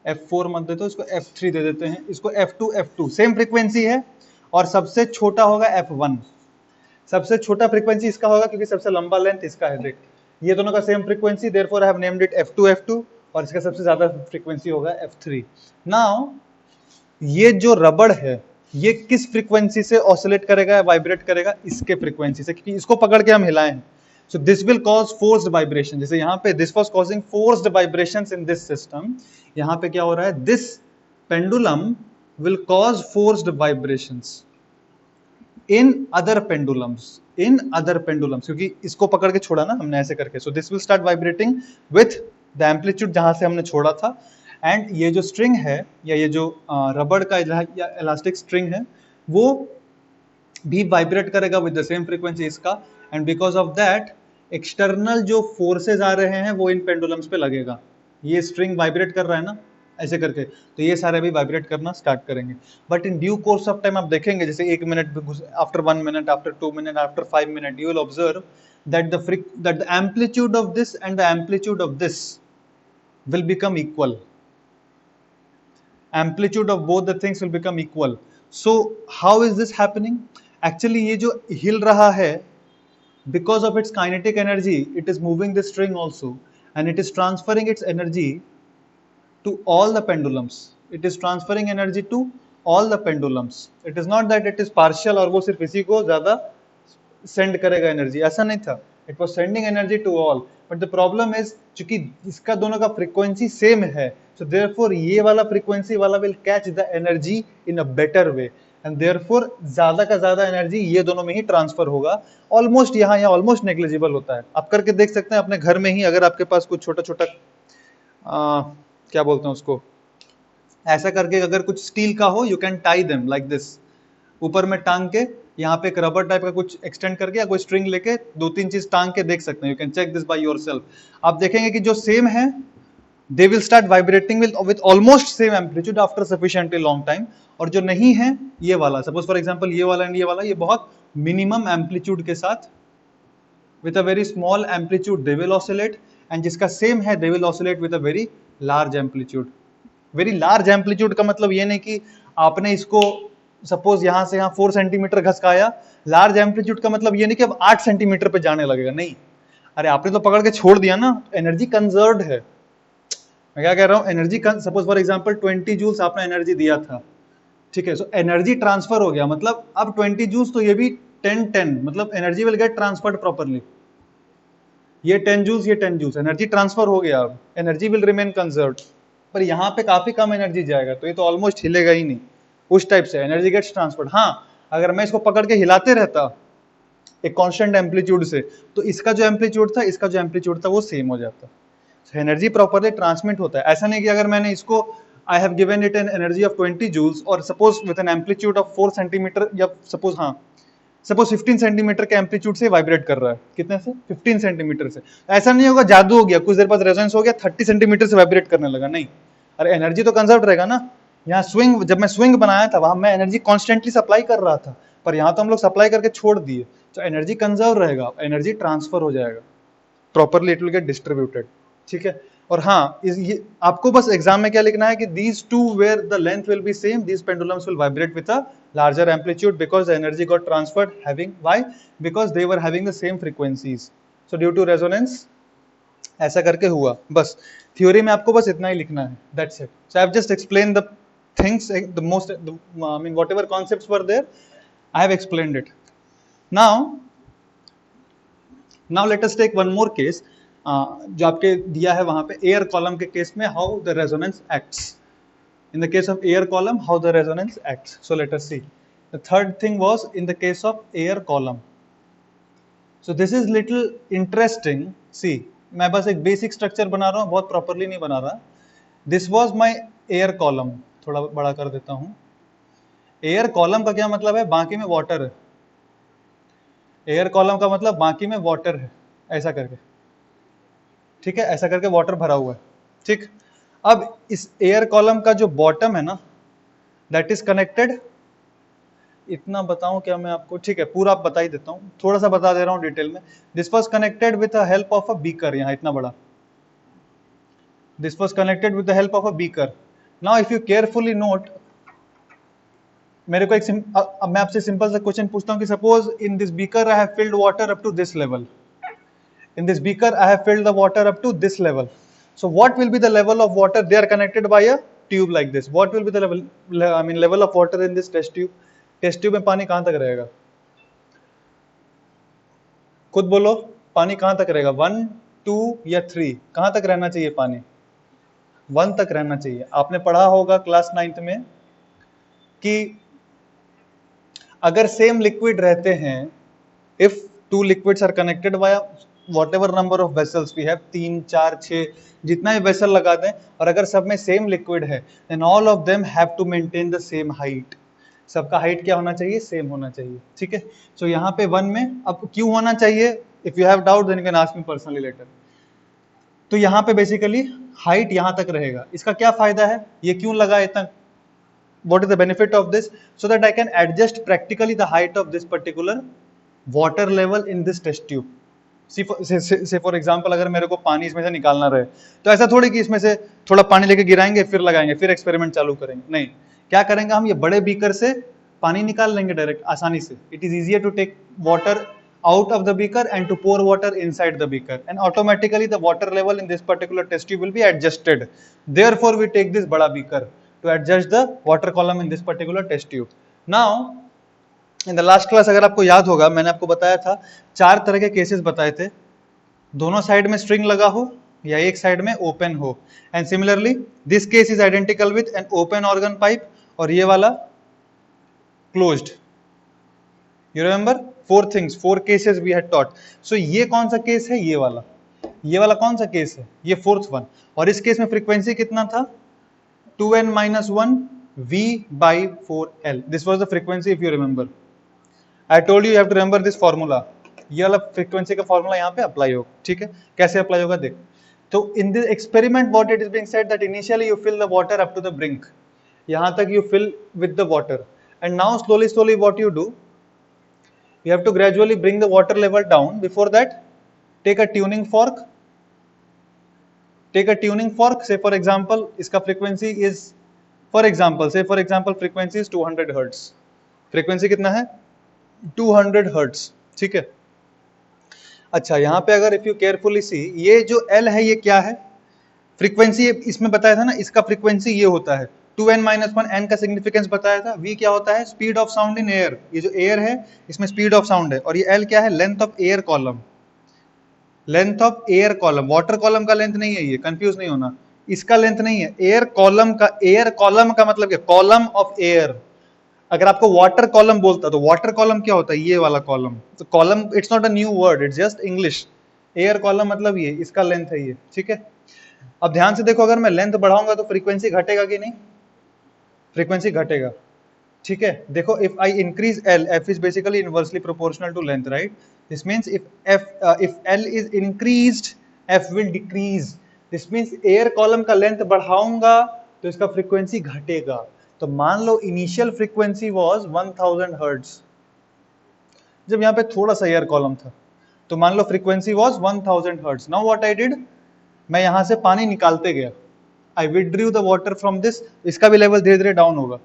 F4 मत देते, इसको F3 दे देते हैं, इसको F2 F2 सेम फ्रीक्वेंसी है. और सबसे छोटा होगा F1. सबसे छोटा फ्रीक्वेंसी इसका होगा क्योंकि सबसे लंबा लेंथ इसका है. देख, ये दोनों का same frequency, therefore I have named it F2 F2. और इसका सबसे ज्यादा फ्रीक्वेंसी होगा F3. नाउ ये जो रबड़ है ये किस फ्रीक्वेंसी से ऑसिलेट करेगा, वाइब्रेट करेगा? इसके फ्रीक्वेंसी से, क्योंकि इसको पकड़ के हम हिलाए हैं. So this will cause forced vibration. जैसे यहाँ पे this was causing forced vibrations in this system. यहाँ पे क्या हो रहा है? This pendulum will cause forced vibrations in other pendulums. In other pendulums, क्योंकि इसको पकड़ के छोड़ा ना हमने ऐसे करके. So this will start vibrating with the amplitude जहाँ से हमने छोड़ा था. And ये जो string है या ये जो रबड़ का या elastic string है वो भी वाइब्रेट करेगा विद द सेम फ्रीक्वेंसी इसका. And because of that external जो फोर्सेज आ रहे हैं वो इन पेंडुलम्स पे लगेगा. ये स्ट्रिंग वाइब्रेट कर रहा है ना ऐसे करके, तो ये सारे भी वाइब्रेट करना स्टार्ट करेंगे. But in due course of time आप देखेंगे, जैसे 1 minute, after 1 minute, after 2 minute, after 5 minute, you will observe that the amplitude of this and the amplitude of this will become equal. Amplitude of both the things will become equal. So how is this happening? Actually ये जो हिल रहा है, because of its kinetic energy, it is moving the string also, and it is transferring its energy to all the pendulums. It is transferring energy to all the pendulums. It is not that it is partial और वो सिर्फ इसी को ज़्यादा send करेगा energy. ऐसा नहीं था. It was sending energy to all. But the problem is, चूंकि इसका दोनों का frequency same है, so therefore ये वाला frequency वाला will catch the energy in a better way. And therefore ज्यादा का ज्यादा एनर्जी ये दोनों में ही ट्रांसफर होगा. ऑलमोस्ट यहाँ ऑलमोस्ट नेग्लिजिबल होता है. आप करके देख सकते हैं अपने घर में ही, अगर आपके पास कुछ छोटा छोटा क्या बोलते हैं उसको, ऐसा करके अगर कुछ स्टील का हो, you can tie them like this, ऊपर में टांग के, यहाँ पे एक रबर टाइप का कुछ एक्सटेंड करके या कोई स्ट्रिंग लेके 2-3 चीज टांग के देख सकते हैं. You can check this by yourself. आप देखेंगे कि जो सेम है, they will start vibrating with almost same amplitude after sufficiently long time. और जो नहीं है ये वाला, suppose for example ये वाला एंड ये वाला, ये बहुत minimum amplitude के साथ with a very small amplitude they will oscillate, and जिसका same है they will oscillate with a very large amplitude. Very large amplitude का मतलब ये नहीं कि आपने इसको सपोज यहां से यहाँ 4 सेंटीमीटर घसकाया, लार्ज एम्पलीट्यूड का मतलब ये नहीं कि अब 8 सेंटीमीटर पे जाने लगेगा, नहीं, अरे आपने तो पकड़ के छोड़ दिया ना, एनर्जी कंजर्व्ड है। मैं क्या कह रहा हूँ, energy, suppose for example 20 joules आपने एनर्जी दिया था, ठीक है, सो एनर्जी ट्रांसफर हो गया, मतलब अब 20 जूल्स तो ये भी 10 मतलब energy will get transferred properly, ये 10 जूल्स, ये 10 जूल्स, एनर्जी ट्रांसफर हो गया, अब एनर्जी विल रिमेन कंजर्व्ड। पर यहाँ पे काफी कम एनर्जी जाएगा, तो ये तो ऑलमोस्ट हिलेगा ही नहीं, उस टाइप से एनर्जी गेट्स ट्रांसफर्ड। हाँ, अगर मैं इसको पकड़ के हिलाते रहता एक कांस्टेंट एम्पलीट्यूड से, तो इसका जो एम्पलीट्यूड था, इसका जो एम्पलीट्यूड था, वो सेम हो जाता। एनर्जी प्रॉपर्ली ट्रांसमिट होता है, ऐसा नहीं कि अगर मैंने इसको I have given it an energy of 20 joules और suppose with an amplitude of 4 centimetre, या सपोज हाँ सपोज 15 सेंटीमीटर के एम्पलीट्यूड से वाइब्रेट कर रहा है, कितने से, 15 सेंटीमीटर से, ऐसा नहीं होगा जादू हो गया, कुछ देर बाद रेजोनेंस हो गया, 30 सेंटीमीटर से वाइब्रेट करने लगा, नहीं, अरे एनर्जी तो कंजर्व रहेगा ना। यहाँ स्विंग, जब मैं स्विंग बनाया था वहां मैं एनर्जी कॉन्स्टेंटली सप्लाई कर रहा था, पर यहाँ तो हम लोग सप्लाई करके छोड़ दिए, तो एनर्जी कंजर्व रहेगा, एनर्जी ट्रांसफर हो जाएगा properly, it will get distributed, ठीक है। और हाँ, ये आपको बस एग्जाम में क्या लिखना है कि these two where the length will be same, these pendulums will vibrate with a larger amplitude because the energy got transferred, having why, because they were having the same frequencies, so due to resonance ऐसा करके हुआ। बस theory में आपको बस इतना ही लिखना है, that's it. So I have just explained the things, the most, I mean whatever concepts were there, I have explained it. Now let us take one more case, जो आपके दिया है वहां पे एयर कॉलम के केस में, how the resonance acts, in the case of air column how the resonance acts. So let us see, the third thing was in the case of air column. So this is little interesting, see मैं बस एक basic structure बना रहा हूँ, बहुत properly नहीं बना रहा। This was my air column, थोड़ा बड़ा कर देता हूँ। एयर कॉलम का क्या मतलब है, बाकी में वाटर है, एयर कॉलम का मतलब बाकी में वाटर है, ऐसा करके, ठीक है, ऐसा करके वाटर भरा हुआ है, ठीक। अब इस एयर कॉलम का जो बॉटम है ना, दैट इज कनेक्टेड, इतना बताऊं क्या मैं आपको, ठीक है, पूरा आप बता ही देता हूं, थोड़ा सा बता दे रहा हूं डिटेल में। This was connected with the help of a beaker, यहां इतना बड़ा, this was connected with the help of a beaker. Now if you carefully note, मेरे को अब मैं आपसे सिंपल सा क्वेश्चन पूछता हूं कि suppose in this beaker I have filled water up to this level, in this beaker I have filled the water up to this level, so what will be the level of water, they are connected by a tube like this, what will be the level, I mean level of water in this test tube, test tube में पानी कहां तक रहेगा, खुद बोलो, पानी कहां तक रहेगा, 1 2 या 3, कहां तक रहना चाहिए पानी, 1 तक रहना चाहिए। आपने पढ़ा होगा क्लास 9th में कि अगर सेम लिक्विड रहते हैं, if two liquids are connected by whatever number of vessels we have, 3 4 6 जितना भी वेसल लगा दें, और अगर सब में सेम लिक्विड है, then all of them have to maintain the same height, सबका हाइट क्या होना चाहिए, सेम होना चाहिए, ठीक है। सो यहाँ पे 1 में अब क्यों होना चाहिए, if you have doubt then you can ask me personally later. तो यहाँ पे बेसिकली हाइट यहाँ तक रहेगा, इसका क्या फायदा है, ये क्यों लगा इतना, what is the benefit of this, so that I can adjust practically the height of this particular water level in this test tube. से फॉर एग्जाम्पल अगर मेरे को पानी इसमें से निकालना रहे, तो ऐसा थोड़ी कि इसमें से थोड़ा पानी लेके गिराएंगे फिर लगाएंगे फिर एक्सपेरिमेंट चालू करेंगे, नहीं, क्या करेंगे हम, ये बड़े बीकर से पानी निकाल लेंगे डायरेक्ट आसानी से। It is easier to take water out of the beaker and to pour water inside the beaker, and automatically the water level in this particular test tube will be adjusted. Therefore we take this bada beaker to adjust the water column in this particular test tube. Now in the last class अगर आपको याद होगा, मैंने आपको बताया था 4 तरह के केसेस बताए थे, दोनों साइड में स्ट्रिंग लगा हो या एक साइड में ओपन हो, and similarly this case is identical with an open organ pipe, और ये वाला closed. You remember 4 things, 4 cases we had taught. So ये कौन सा केस है, ये वाला कौन सा केस है, ये 4th वन, और इस केस में फ्रीक्वेंसी कितना था, 2n-1 v/4l, this was the frequency if you remember. I told you you have to remember this formula, ये वाला फ्रीक्वेंसी का फॉर्मूला यहाँ पे अप्लाई होगा, ठीक है, कैसे अप्लाई होगा देख। तो in this experiment what it is being said that initially you fill the water up to the brink, यहाँ तक you fill with the water, and now slowly what you do, you have to gradually bring the water level down. Before that take a tuning fork, say for example इसका frequency is, for example frequency is 200 hertz, frequency कितना है 200 hertz, ठीक है। अच्छा यहाँ पे अगर if you carefully सी, ये जो एल है ये क्या है, फ्रीक्वेंसी इसमें बताया था ना, इसका फ्रीक्वेंसी ये होता है 2n-1, n का सिग्निफिकेंस बताया था, v क्या होता है speed of sound in air, ये जो एयर है इसमें स्पीड ऑफ साउंड है, और ये l क्या है length of air column, length of air column, water column का लेंथ नहीं है ये, कंफ्यूज नहीं होना, इसका लेंथ नहीं है, एयर कॉलम का, एयर कॉलम का मतलब क्या, कॉलम ऑफ एयर। अगर आपको वाटर कॉलम बोलता तो वाटर कॉलम क्या होता है ये वाला कॉलम, तो column it's not a new word, it's just English, air column मतलब ये, इसका लेंथ है ये, ठीक है। अब ध्यान से देखो, अगर मैं लेंथ बढ़ाऊंगा तो फ्रीक्वेंसी घटेगा कि नहीं, फ्रीक्वेंसी घटेगा, ठीक है। देखो if I increase L, F is basically inversely proportional to length, right, this means if L is increased F will decrease, this means air column का लेंथ बढ़ाऊंगा तो इसका फ्रीक्वेंसी घटेगा। तो मान लो इनिशियल फ्रीक्वेंसी वाज 1000 हर्ट्ज, जब यहाँ पे थोड़ा सा एयर कॉलम था, तो मान लो frequency was 1000 hertz. Now what I did, मैं यहां से पानी निकालते गया, I withdrew the water from this, इसका भी लेवल धीरे धीरे डाउन होगा,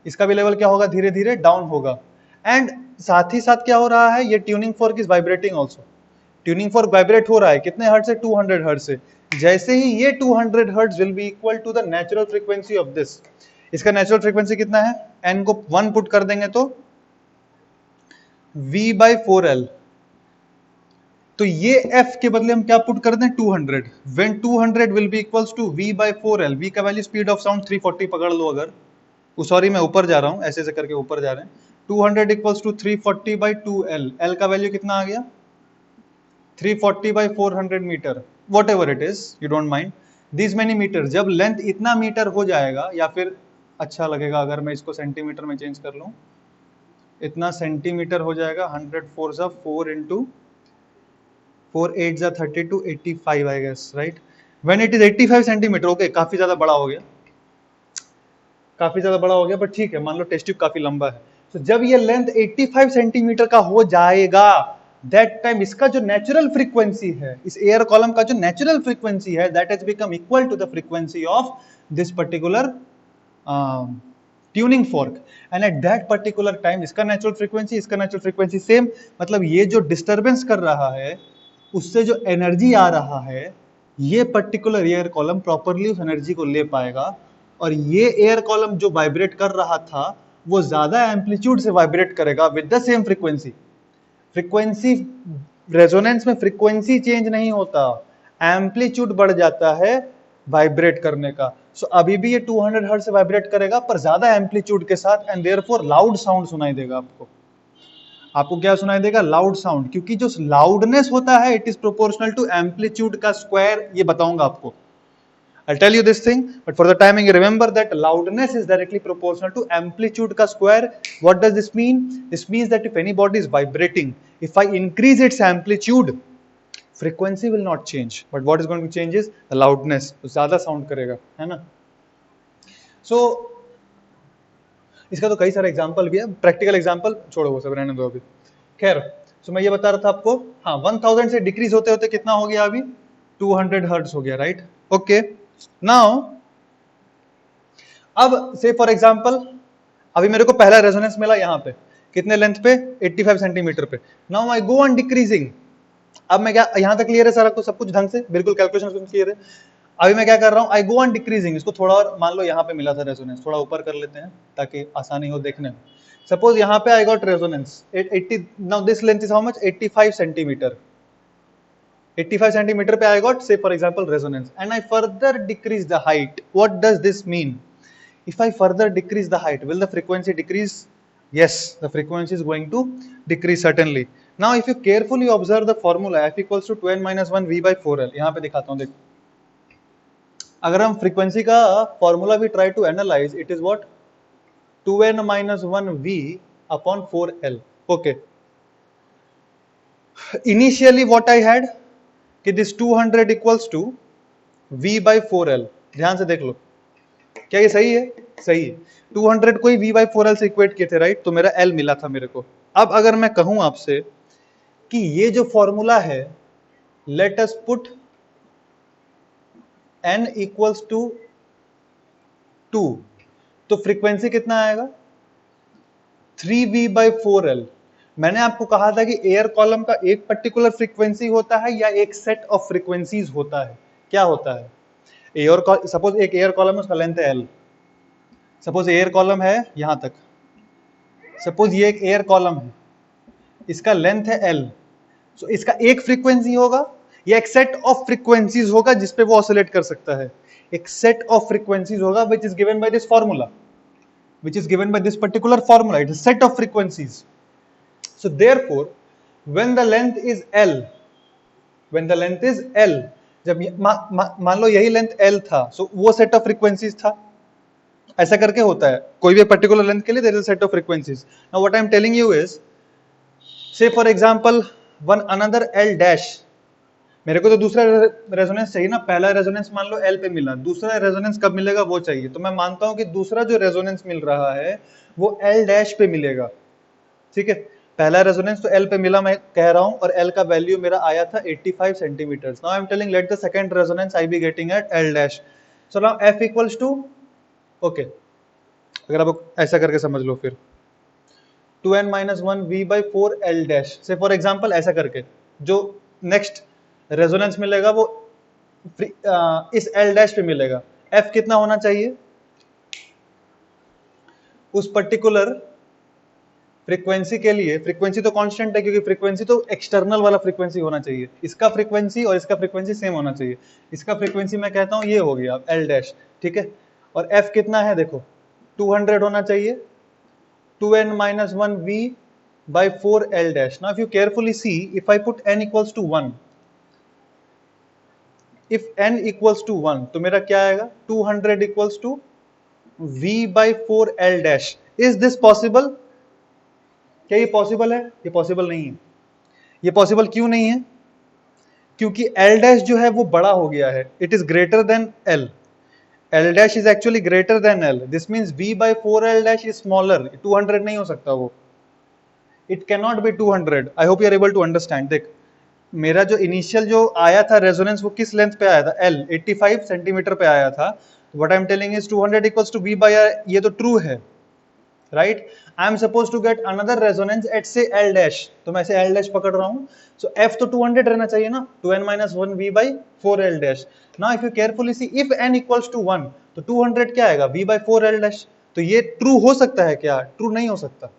इसका भी लेवल क्या होगा धीरे धीरे डाउन होगा, एंड साथ ही साथ क्या हो रहा है, ये tuning fork is vibrating also, tuning fork vibrate हो रहा है, कितने हर्ट्ज से 200 हर्ट्ज से, जैसे ही ये 200 hertz will be equal to the natural frequency of this, इसका नेचुरल फ्रीक्वेंसी कितना है, n को 1 पुट कर देंगे तो v/4l, तो ये f के बदले हम क्या पुट कर दें 200, when 200 will be equals to v/4l, v का वैल्यू स्पीड ऑफ साउंड 340 पकड़ लो, अगर सॉरी मैं ऊपर जा रहा हूं, ऐसे ऐसे करके ऊपर जा रहे हैं, 200 इक्वल्स टू 340/2l, l का वैल्यू कितना आ गया 340/400 meter, whatever it is, you don't mind this many meter. जब लेंथ इतना मीटर हो जाएगा, या फिर अच्छा लगेगा अगर मैं इसको सेंटीमीटर में चेंज कर लूं, इतना सेंटीमीटर हो जाएगा, 100 4 सा 4 इंटू 4 8 जा 32 85 I guess, right, when it is 85 centimeter, okay काफी ज्यादा बड़ा हो गया, काफी ज्यादा बड़ा हो गया, बट ठीक है, मान लो टेस्ट ट्यूब काफी लंबा है, तो जब ये लेंथ 85 सेंटीमीटर का हो जाएगा, दैट टाइम इसका जो नेचुरल फ्रीक्वेंसी है, इस एयर कॉलम का जो नेचुरल फ्रीक्वेंसी है, that has become equal to the frequency of this particular tuning fork, and at that particular time इसका नेचुरल फ्रीक्वेंसी, इसका नेचुरल फ्रीक्वेंसी सेम, मतलब ये जो डिस्टरबेंस कर रहा है उससे जो एनर्जी आ रहा है, ये पर्टिकुलर एयर कॉलम प्रॉपरली उस एनर्जी को ले पाएगा, और ये एयर कॉलम जो वाइब्रेट कर रहा था वो ज्यादा एम्पलीट्यूड से वाइब्रेट करेगा with the same frequency, frequency resonance में फ्रीक्वेंसी चेंज नहीं होता, एम्पलीट्यूड बढ़ जाता है वाइब्रेट करने का, सो अभी भी ये 200 हर्ट्ज से वाइब्रेट करेगा पर ज्यादा एम्पलीट्यूड के साथ, एंड देयरफॉर लाउड साउंड सुनाई देगा आपको, आपको क्या सुनाई देगा लाउड साउंड, क्योंकि जो लाउडनेस होता है it is proportional to amplitude का स्क्वायर, ये बताऊंगा आपको, I'll tell you this thing, but for the timing, remember that loudness is directly proportional to amplitude ka square. What does this mean? This means that if any body is vibrating, if I increase its amplitude, frequency will not change, but what is going to change is the loudness. तो ज़्यादा sound करेगा, है ना? So इसका तो कई सारे example भी है, प्रैक्टिकल एग्जाम्पल छोड़ो वो सब रहने दो अभी। खैर, so मैं ये बता रहा था आपको, हाँ 1000 से डिक्रीज होते होते कितना हो गया अभी 200 हर्ट्ज हो गया, राइट, ओके। नाउ अब से फॉर एग्जांपल, अभी मेरे को पहला रेजोनेंस मिला यहाँ पे कितने लेंथ पे 85 सेंटीमीटर पे, now I go on decreasing, अब मैं क्या, यहाँ तक क्लियर है सारा कुछ, सब कुछ ढंग से बिल्कुल कैलकुलेशन क्लियर है, अभी मैं क्या कर रहा हूँ, आई गो ऑन डिक्रीजिंग, इसको थोड़ा और मान लो यहाँ पे मिला था रेजोनेंस, थोड़ा ऊपर कर लेते हैं ताकि आसानी हो देखने में, सपोज यहाँ पे I got resonance 80, now this length is how much 85 centimetre, 85 centimeter पे I got say for example resonance, and I further decrease the height. What does this mean? If I further decrease the height, will the frequency decrease? Yes, the frequency is going to decrease certainly. Now if you carefully observe the formula f equals to 2n-1 v by 4l, यहाँ पे दिखाता हूँ देख, अगर हम frequency का formula भी try to analyze, it is what 2n-1 v upon 4l. Okay. Initially what I had कि this 200 equals to v by 4l, ध्यान से देख लो, क्या ये सही है, सही है, 200 को ही v by 4l से इक्वेट किए थे, राइट, तो मेरा l मिला था मेरे को। अब अगर मैं कहूं आपसे कि ये जो फॉर्मूला है, let us put n equals to 2, तो फ्रीक्वेंसी कितना आएगा 3v/4l। मैंने आपको कहा था कि एयर कॉलम का एक पर्टिकुलर फ्रीक्वेंसी होता है या एक सेट ऑफ फ्रीक्वेंसीज होता है। क्या होता है? एयर, सपोज एक एयर कॉलम है, उसका लेंथ है l। सपोज एयर कॉलम है यहां तक, सपोज ये एक एयर कॉलम है, इसका लेंथ है l। सो इसका एक फ्रीक्वेंसी होगा या एक सेट ऑफ फ्रीक्वेंसीज होगा जिसपे वो ऑसिलेट कर सकता है। एक सेट ऑफ फ्रीक्वेंसीज होगा which is given by this formula, which is given by this particular formula. It is a set of frequencies. So therefore, when the length is L, जब मान लो यही लेंथ L था, so वो set of frequencies था। ऐसा करके होता है कोई भी पर्टिकुलर लेंथ के लिए there is a set of frequencies. Now what I am telling you is, say for example one another L dash, मेरे को तो दूसरा रेजोनेंस चाहिए ना, पहला रेजोनेंस मान लो L पे मिला, दूसरा रेजोनेंस कब मिलेगा वो चाहिए। तो मैं मानता हूं कि दूसरा जो रेजोनेंस मिल रहा है वो L डैश पे मिलेगा, ठीक है। पहला रेजोनेंस तो L पे मिला मैं कह रहा हूं, और L का वैल्यू मेरा आया था 85 centimeter. Now I am telling let the second resonance I be getting at L dash. So now F equals to, okay, अगर आप ऐसा करके समझ लो फिर 2n-1 v/4 L डैश से फॉर एग्जांपल ऐसा करके जो नेक्स्ट रेजोनेंस मिलेगा वो इस L डैश पे मिलेगा। F कितना होना चाहिए? उस पर्टिकुलर फ्रीक्वेंसी के लिए, फ्रीक्वेंसी तो कांस्टेंट है क्योंकि फ्रीक्वेंसी तो एक्सटर्नल वाला फ्रीक्वेंसी होना चाहिए, इसका फ्रीक्वेंसी और इसका फ्रीक्वेंसी सेम होना चाहिए। इसका फ्रीक्वेंसी मैं कहता हूं ये हो गया L डैश, ठीक है। और F कितना है देखो 200 होना चाहिए, 2n-1 v/4 L dash. Now if you carefully see, if I put n equals to 1, if n equals to 1 तो मेरा क्या आएगा 200 equals to v/4 L dash. Is this possible? क्या ये पॉसिबल है? ये पॉसिबल नहीं है। ये पॉसिबल क्यों नहीं है? क्योंकि L डैश जो है वो बड़ा हो गया है, इट इज greater than L। L dash is actually greater than L, this means v/4 L dash is smaller. 200 नहीं हो सकता वो, it can not be 200। I hope you are able to understand. देख मेरा जो इनिशियल जो आया था रेजोनेंस वो किस लेंथ पे आया था? L 85 सेंटीमीटर पे आया था। What I am telling is 200 equals to v/r, ये तो ट्रू है, right. I am suppose to get another resonance at say L dash, तो मैं ऐसे L डैश पकड़ रहा हूं, सो F तो 200 रहना चाहिए ना, 2n-1 v/4 L dash. Now if you carefully see, if n equals to 1 तो 200 क्या आएगा? v/4 L dash. तो ये ट्रू हो सकता है क्या? ट्रू नहीं हो सकता।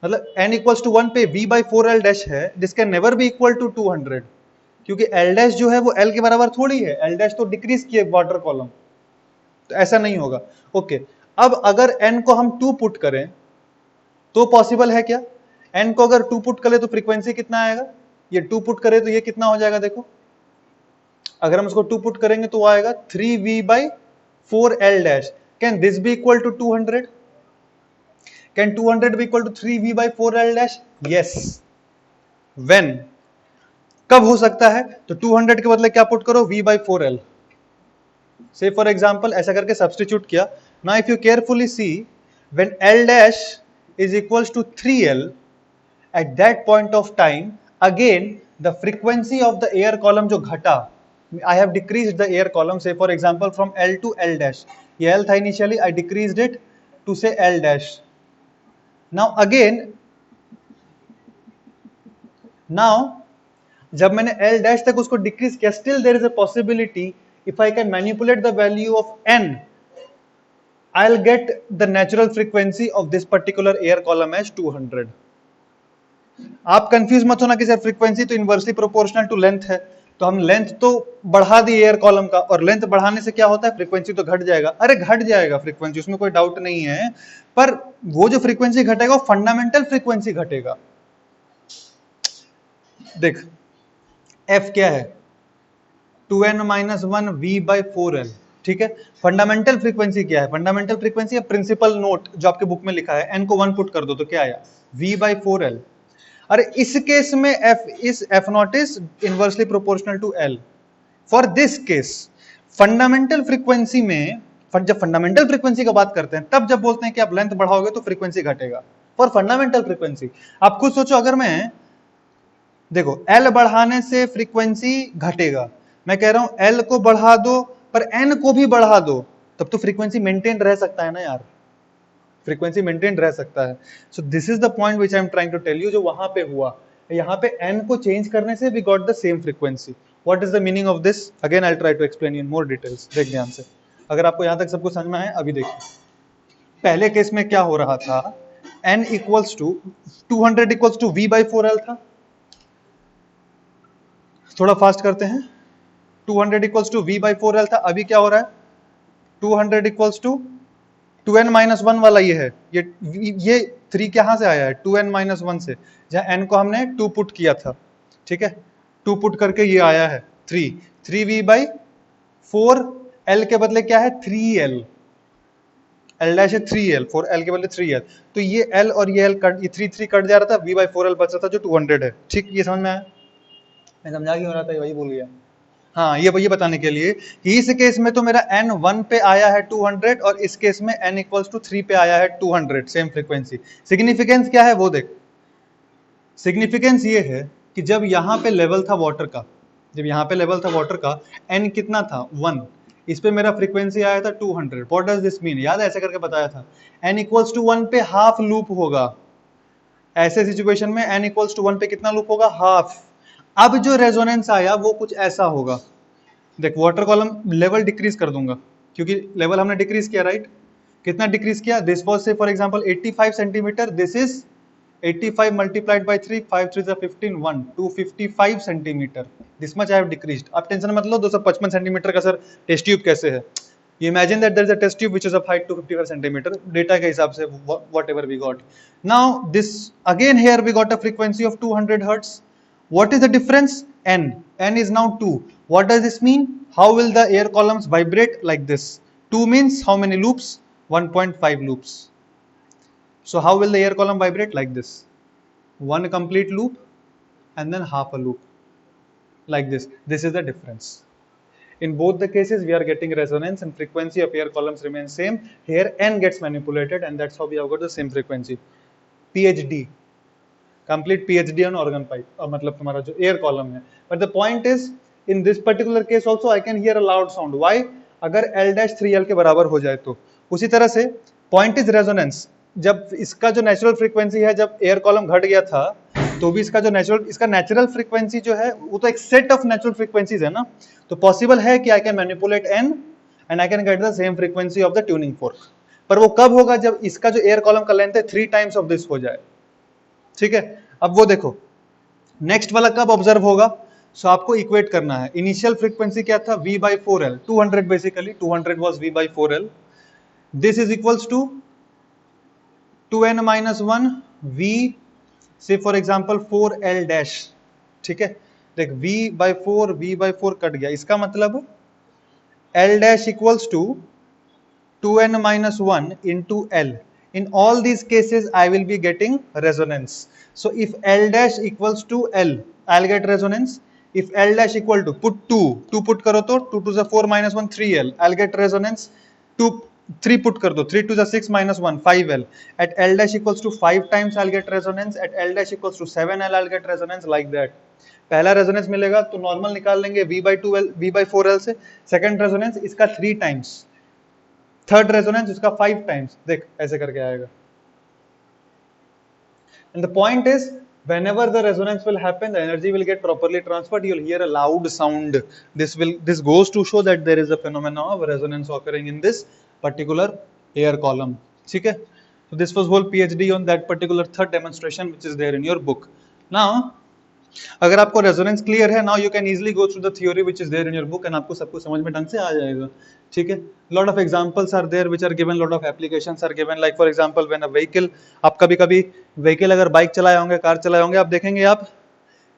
मतलब n इक्वल्स टू 1 पे v/4 L डैश है, this can never be equal to 200, क्योंकि L डैश जो है वो L के बराबर थोड़ी है, L डैश तो डिक्रीज किए वाटर कॉलम, तो ऐसा नहीं होगा। ओके, अब अगर n को हम 2 पुट करें तो पॉसिबल है क्या? n को अगर 2 पुट करें तो फ्रीक्वेंसी कितना आएगा? ये 2 पुट करें तो ये कितना हो जाएगा देखो, अगर हम उसको 2 पुट करेंगे तो वो आएगा 3v/4 L dash. Can this be equal to 200? Can 200 be equal to 3v/4 L dash? Yes. When? कब हो सकता है? तो 200 के बदले क्या पुट करो? v/4 L। Say for example ऐसा करके सब्स्टिट्यूट किया। Now if you carefully see, when L dash is equals to 3L, at that point of time, again the frequency of the air column जो घटा, I have decreased the air column, say for example from L to L dash। ये L था initially, I decreased it to say L dash। Now again, जब मैंने L dash तक उसको decrease किया, still there is a possibility if I can manipulate the value of n, I will get the natural frequency of this particular air column as 200। आप confuse मत होना कि sir frequency तो inversely proportional to length है, तो हम length तो बढ़ा दी एयर कॉलम का, और लेंथ बढ़ाने से क्या होता है? फ्रीक्वेंसी तो घट जाएगा। अरे घट जाएगा फ्रीक्वेंसी, उसमें कोई डाउट नहीं है, पर वो जो फ्रीक्वेंसी घटेगा वो फंडामेंटल फ्रीक्वेंसी घटेगा। देख F क्या है? 2n-1 v/4L, ठीक है। फंडामेंटल फ्रीक्वेंसी क्या है? फंडामेंटल फ्रीक्वेंसी प्रिंसिपल नोट जो आपके बुक में लिखा है, n को 1 पुट कर दो तो क्या आया? v/4L। अरे इस केस में F0 is inversely proportional to L। For this case fundamental frequency में, जब फंडामेंटल फ्रीक्वेंसी का बात करते हैं तब जब बोलते हैं कि आप लेंथ बढ़ाओगे तो फ्रीक्वेंसी घटेगा। फॉर फंडामेंटल फ्रीक्वेंसी आप खुद सोचो, अगर मैं देखो L बढ़ाने से फ्रीक्वेंसी घटेगा, मैं कह रहा हूं L को बढ़ा दो पर N को भी बढ़ा दो, तब तो फ्रीक्वेंसी मेंटेन रह सकता है ना यार। फ्रीक्वेंसी मेंटेन रह सकता है। So this is the point which I am trying to tell you, जो वहां पे हुआ, यहाँ पे n को चेंज करने से we got the same frequency. What is the meaning of this? Again I try to explain in more details, देख ध्यान से। अगर आपको यहां तक सबको समझ में आए, अभी देखिए पहले केस में क्या हो रहा था, n equals to 200 equals to v by 4l था। थोड़ा फास्ट करते हैं, 200 equals to v by 4l था। अभी क्या हो रहा है, 200 इक्वल्स टू 2n माइनस 1 वाला ये है, ये 3 कहां से आया है, 2n माइनस 1 से, जहां n को हमने 2 पुट किया था, ठीक है, 2 पुट करके ये आया है 3v बाई 4, l के बदले क्या है 3l, l डैश है 3l, 4l के बदले 3l, तो ये l और ये l कट, ये 3 कट जा रहा था, v बाई 4l बच रहा था जो 200 है। ठीक, ये समझ में आया? मैं समझा क्यों रहा था, वही भूल गया। हाँ, ये बताने के लिए कि इस केस में तो मेरा n 1 पे आया है 200 और इस केस में n इक्वल्स टू 3 पे आया है 200, सेम फ्रीक्वेंसी। सिग्निफिकेंस क्या है वो देख, सिग्निफिकेंस ये है कि जब यहाँ पे लेवल था वाटर का, जब यहाँ पे लेवल था वाटर का, n कितना था 1, इस पे मेरा फ्रीक्वेंसी आया था 200। What does this mean? याद है ऐसे करके बताया था, n इक्वल्स टू 1 पे हाफ लूप होगा। ऐसे सिचुएशन में n इक्वल्स टू 1 पे कितना लूप होगा, हाफ। अब जो रेजोनेंस आया वो कुछ ऐसा होगा, देख वाटर कॉलम लेवल डिक्रीज कर दूंगा क्योंकि लेवल हमने डिक्रीज किया, राइट? कितना डिक्रीज किया? दिस वाज से for example 85 centimetre, this is 85 multiplied by 3, 5 3 15, 1 255 centimetre, this much I have decreased. अब टेंशन मत लो 255 सेंटीमीटर का सर टेस्ट ट्यूब कैसे है, you imagine that there is a test tube which is of height 255 centimeter, data के हिसाब से whatever we got. Now this again here we got a frequency of 200 hertz. What is the difference? N. N is now 2. What does this mean? How will the air columns vibrate? Like this. 2 means how many loops? 1.5 loops. So how will the air column vibrate? Like this. One complete loop and then half a loop. Like this. This is the difference. In both the cases we are getting resonance and frequency of air columns remains same. Here n gets manipulated and that's how we have got the same frequency. PhD. Complete PhD on organ pipe, मतलब तुम्हारा जो air column है. But the point is, in this particular case also I can hear a loud sound. Why? अगर L dash 3L के बराबर हो जाए तो. उसी तरह से point is resonance. जब इसका जो natural frequency है, जब air column घट गया था, तो भी इसका जो natural frequency जो है, वो तो एक set of natural frequencies है ना, तो possible है कि I can manipulate n and I can get the same frequency of the tuning fork. पर वो कब होगा? जब इसका जो air column का length है 3 times of this हो जाए. ठीक है, अब वो देखो नेक्स्ट वाला कब ऑब्जर्व होगा, सो आपको इक्वेट करना है। इनिशियल फ्रीक्वेंसी क्या था, v by 4l, 200 basically, 200 was v by 4l, this is equals to 2n minus 1 v say for example 4l dash, ठीक है, देख v बाई 4 कट गया, इसका मतलब l dash equals to 2n minus 1 into l. In all these cases, I will be getting resonance. So if L dash equals to L, I'll get resonance. If L dash equal to, put 2 put करो तो 2 to the 4 minus 1 3L, I'll get resonance. 3 put कर दो, 3 to the 6 minus 1 5L. At L dash equals to 5 times I'll get resonance. At L dash equals to 7L I'll get resonance, like that. पहला resonance मिलेगा तो normal निकाल लेंगे v by 2L, v by 4L से. Second resonance इसका 3 times, third resonance उसका 5 times, देख ऐसे करके आएगा. And the point is, whenever the resonance will happen, the energy will get properly transferred. You'll hear a loud sound. This goes to show that there is a phenomenon of resonance occurring in this particular air column. ठीक है? So this was whole PhD on that particular third demonstration which is there in your book. Now, अगर आपको resonance clear है, now you can easily go through the theory which is there in your book and आपको सब कुछ समझ में ढंग से आ जाएगा. ठीक है, lot of examples are there which are given, lot of applications are given, like for example when a vehicle, आप कभी व्हीकल अगर बाइक चलाए होंगे, कार चलाए होंगे, आप देखेंगे आप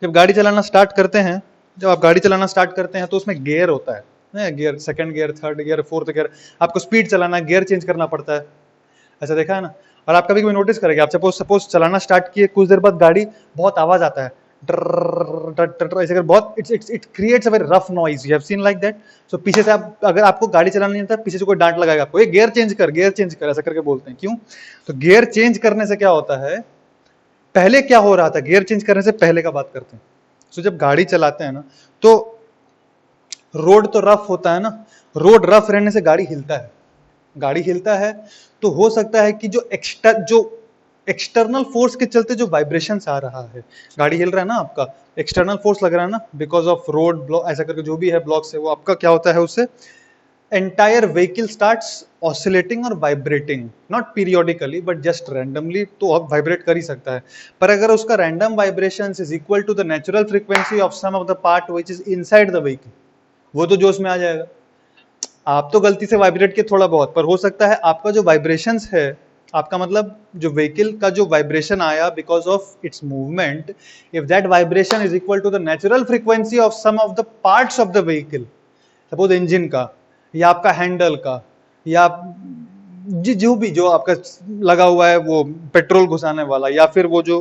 जब गाड़ी चलाना स्टार्ट करते हैं, जब आप गाड़ी चलाना स्टार्ट करते हैं तो उसमें गियर होता है, gear, second gear, third gear, fourth gear, आपको स्पीड चलाना, गियर चेंज करना पड़ता है, ऐसा देखा है ना. और आप कभी नोटिस करेंगे, आप सपोज चलाना स्टार्ट किए, कुछ देर बाद गाड़ी बहुत आवाज आता है, ऐसे कर, बहुत it creates a very rough noise, you have seen like that. So पीछे से आप, अगर आपको गाड़ी चलाना नहीं आता, पीछे से कोई डांट लगाएगा आपको, गियर चेंज कर, ऐसा करके बोलते हैं. क्यों? तो गियर चेंज करने से क्या होता है, पहले क्या हो रहा था, गियर चेंज करने से पहले का बात करते हैं. सो जब गाड़ी चलाते हैं ना, तो रोड तो रफ होता है ना, रोड रफ रहने से गाड़ी हिलता है, गाड़ी हिलता है तो हो सकता है कि जो एक्सटर्नल फोर्स के चलते जो वाइब्रेशंस आ रहा है, गाड़ी हिल रहा है ना आपका, एक्सटर्नल फोर्स लग रहा है ना, बिकॉज ऑफ रोड ब्लॉक ऐसा करके जो भी है ब्लॉक से, वो आपका क्या होता है, उससे entire vehicle starts oscillating और vibrating, not periodically but just randomly, तो अब vibrate कर ही सकता है। पर अगर उसका random vibrations is equal to the natural frequency of some of the part which is inside the vehicle, वो तो जोश में आ जाएगा। आप तो गलती से वाइब्रेट किए थोड़ा बहुत, पर हो सकता है आपका जो वाइब्रेशंस है, आपका मतलब जो व्हीकल का जो वाइब्रेशन आया because of its movement, if that vibration is equal to the natural frequency of some of the parts of the vehicle, suppose engine का या आपका हैंडल का या जो भी जो आपका लगा हुआ है वो पेट्रोल घुसाने वाला, या फिर वो जो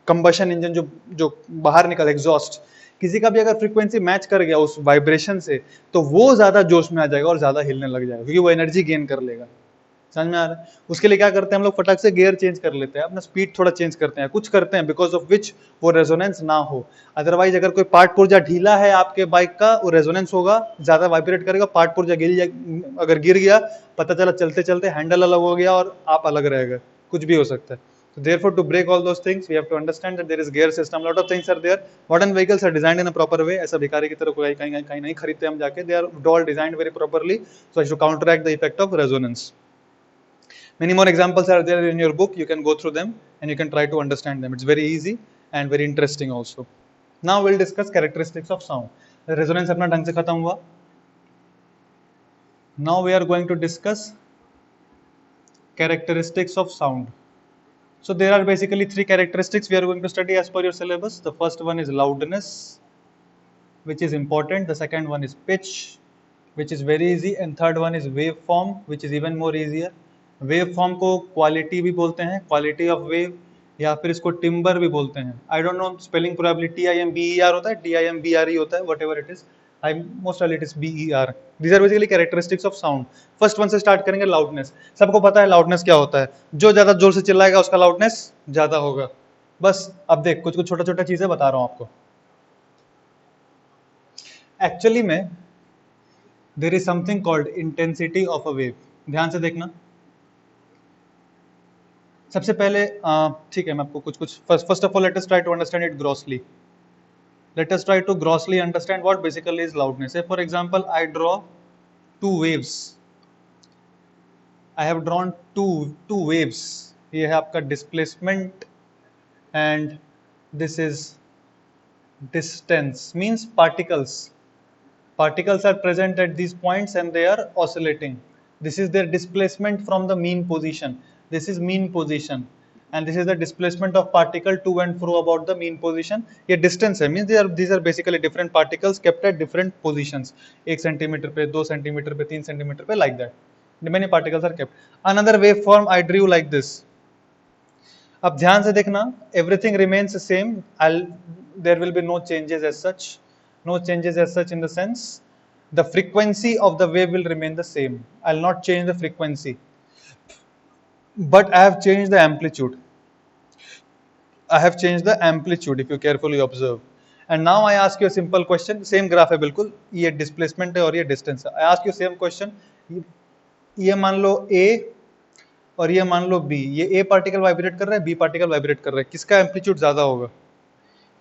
कंबशन इंजन जो जो बाहर निकल एग्जॉस्ट, किसी का भी अगर फ्रीक्वेंसी मैच कर गया उस वाइब्रेशन से, तो वो ज्यादा जोश में आ जाएगा और ज्यादा हिलने लग जाएगा, क्योंकि वो एनर्जी गेन कर लेगा। समझ में आ रहा है? उसके लिए क्या करते हैं हम लोग, फटाक से गियर चेंज कर लेते हैं, अपना स्पीड थोड़ा चेंज करते हैं, कुछ करते हैं बिकॉज ऑफ विच वो रेजोनेंस ना हो। अदरवाइज अगर कोई पार्ट पुर्जा ढीला है आपके बाइक का, वो रेजोनेंस होगा, ज्यादा वाइब्रेट करेगा, पार्ट पुर्जा अगर गिर गया, पता चला चलते चलते हैंडल अलग हो गया और आप अलग रह गए, कुछ भी हो सकता है। So therefore, to break all those things, we have to understand that there is gear system. Lot of things are there. Modern vehicles are designed in a proper way. ऐसा भिखारी की तरह कोई कहीं नहीं खरीदते हम जाके. They are all designed very properly so as to counteract the effect of resonance. Many more examples are there in your book. You can go through them and you can try to understand them. It's very easy and very interesting also. Now we'll discuss characteristics of sound. Resonance अपना ढंग से खत्म हुआ. Now we are going to discuss characteristics of sound. So there are basically three characteristics we are going to study as per your syllabus. The first one is loudness, which is important. The second one is pitch, which is very easy, and third one is waveform, which is even more easier. Waveform को quality भी बोलते हैं, quality of wave, या फिर इसको timbre भी बोलते हैं. I don't know spelling probably TIMBER होता है, TIMBRE होता है, whatever it is. Most of it is BER. These are basically characteristics of sound. First one से start करेंगे loudness. सबको पता है loudness क्या होता है, जो ज्यादा जोर से चिल्लाएगा उसका loudness ज्यादा होगा. बस अब देख कुछ कुछ छोटा छोटा चीजें बता रहा हूं आपको. एक्चुअली में there is something called intensity of a wave. ध्यान से देखना. सबसे पहले ठीक है, मैं आपको कुछ कुछ first of all let us try to understand it grossly. Let us try to grossly understand what basically is loudness. Say for example, I draw two waves. I have drawn two waves. ये है आपका displacement and this is distance. Means particles. Particles are present at these points and they are oscillating. This is their displacement from the mean position. This is mean position. And this is the displacement of particle to and fro about the mean position. ये distance है, means these are basically different particles kept at different positions. 1 centimetre पे, 2 centimetre पे, 3 centimetre पे, like that. Many particles are kept. Another waveform I drew like this. अब ध्यान से देखना, everything remains the same. There will be no changes as such. No changes as such in the sense the frequency of the wave will remain the same. I'll not change the frequency, but I have changed the amplitude. I have changed the amplitude if you carefully observe. And now I ask you a simple question. Same graph है बिल्कुल, ये displacement है और ये distance है. I ask you same question. ये मान लो A और ये मान लो B. ये A पार्टिकल वाइब्रेट कर रहा है, B पार्टिकल वाइब्रेट कर रहा है. किसका एम्पलीट्यूड ज्यादा होगा,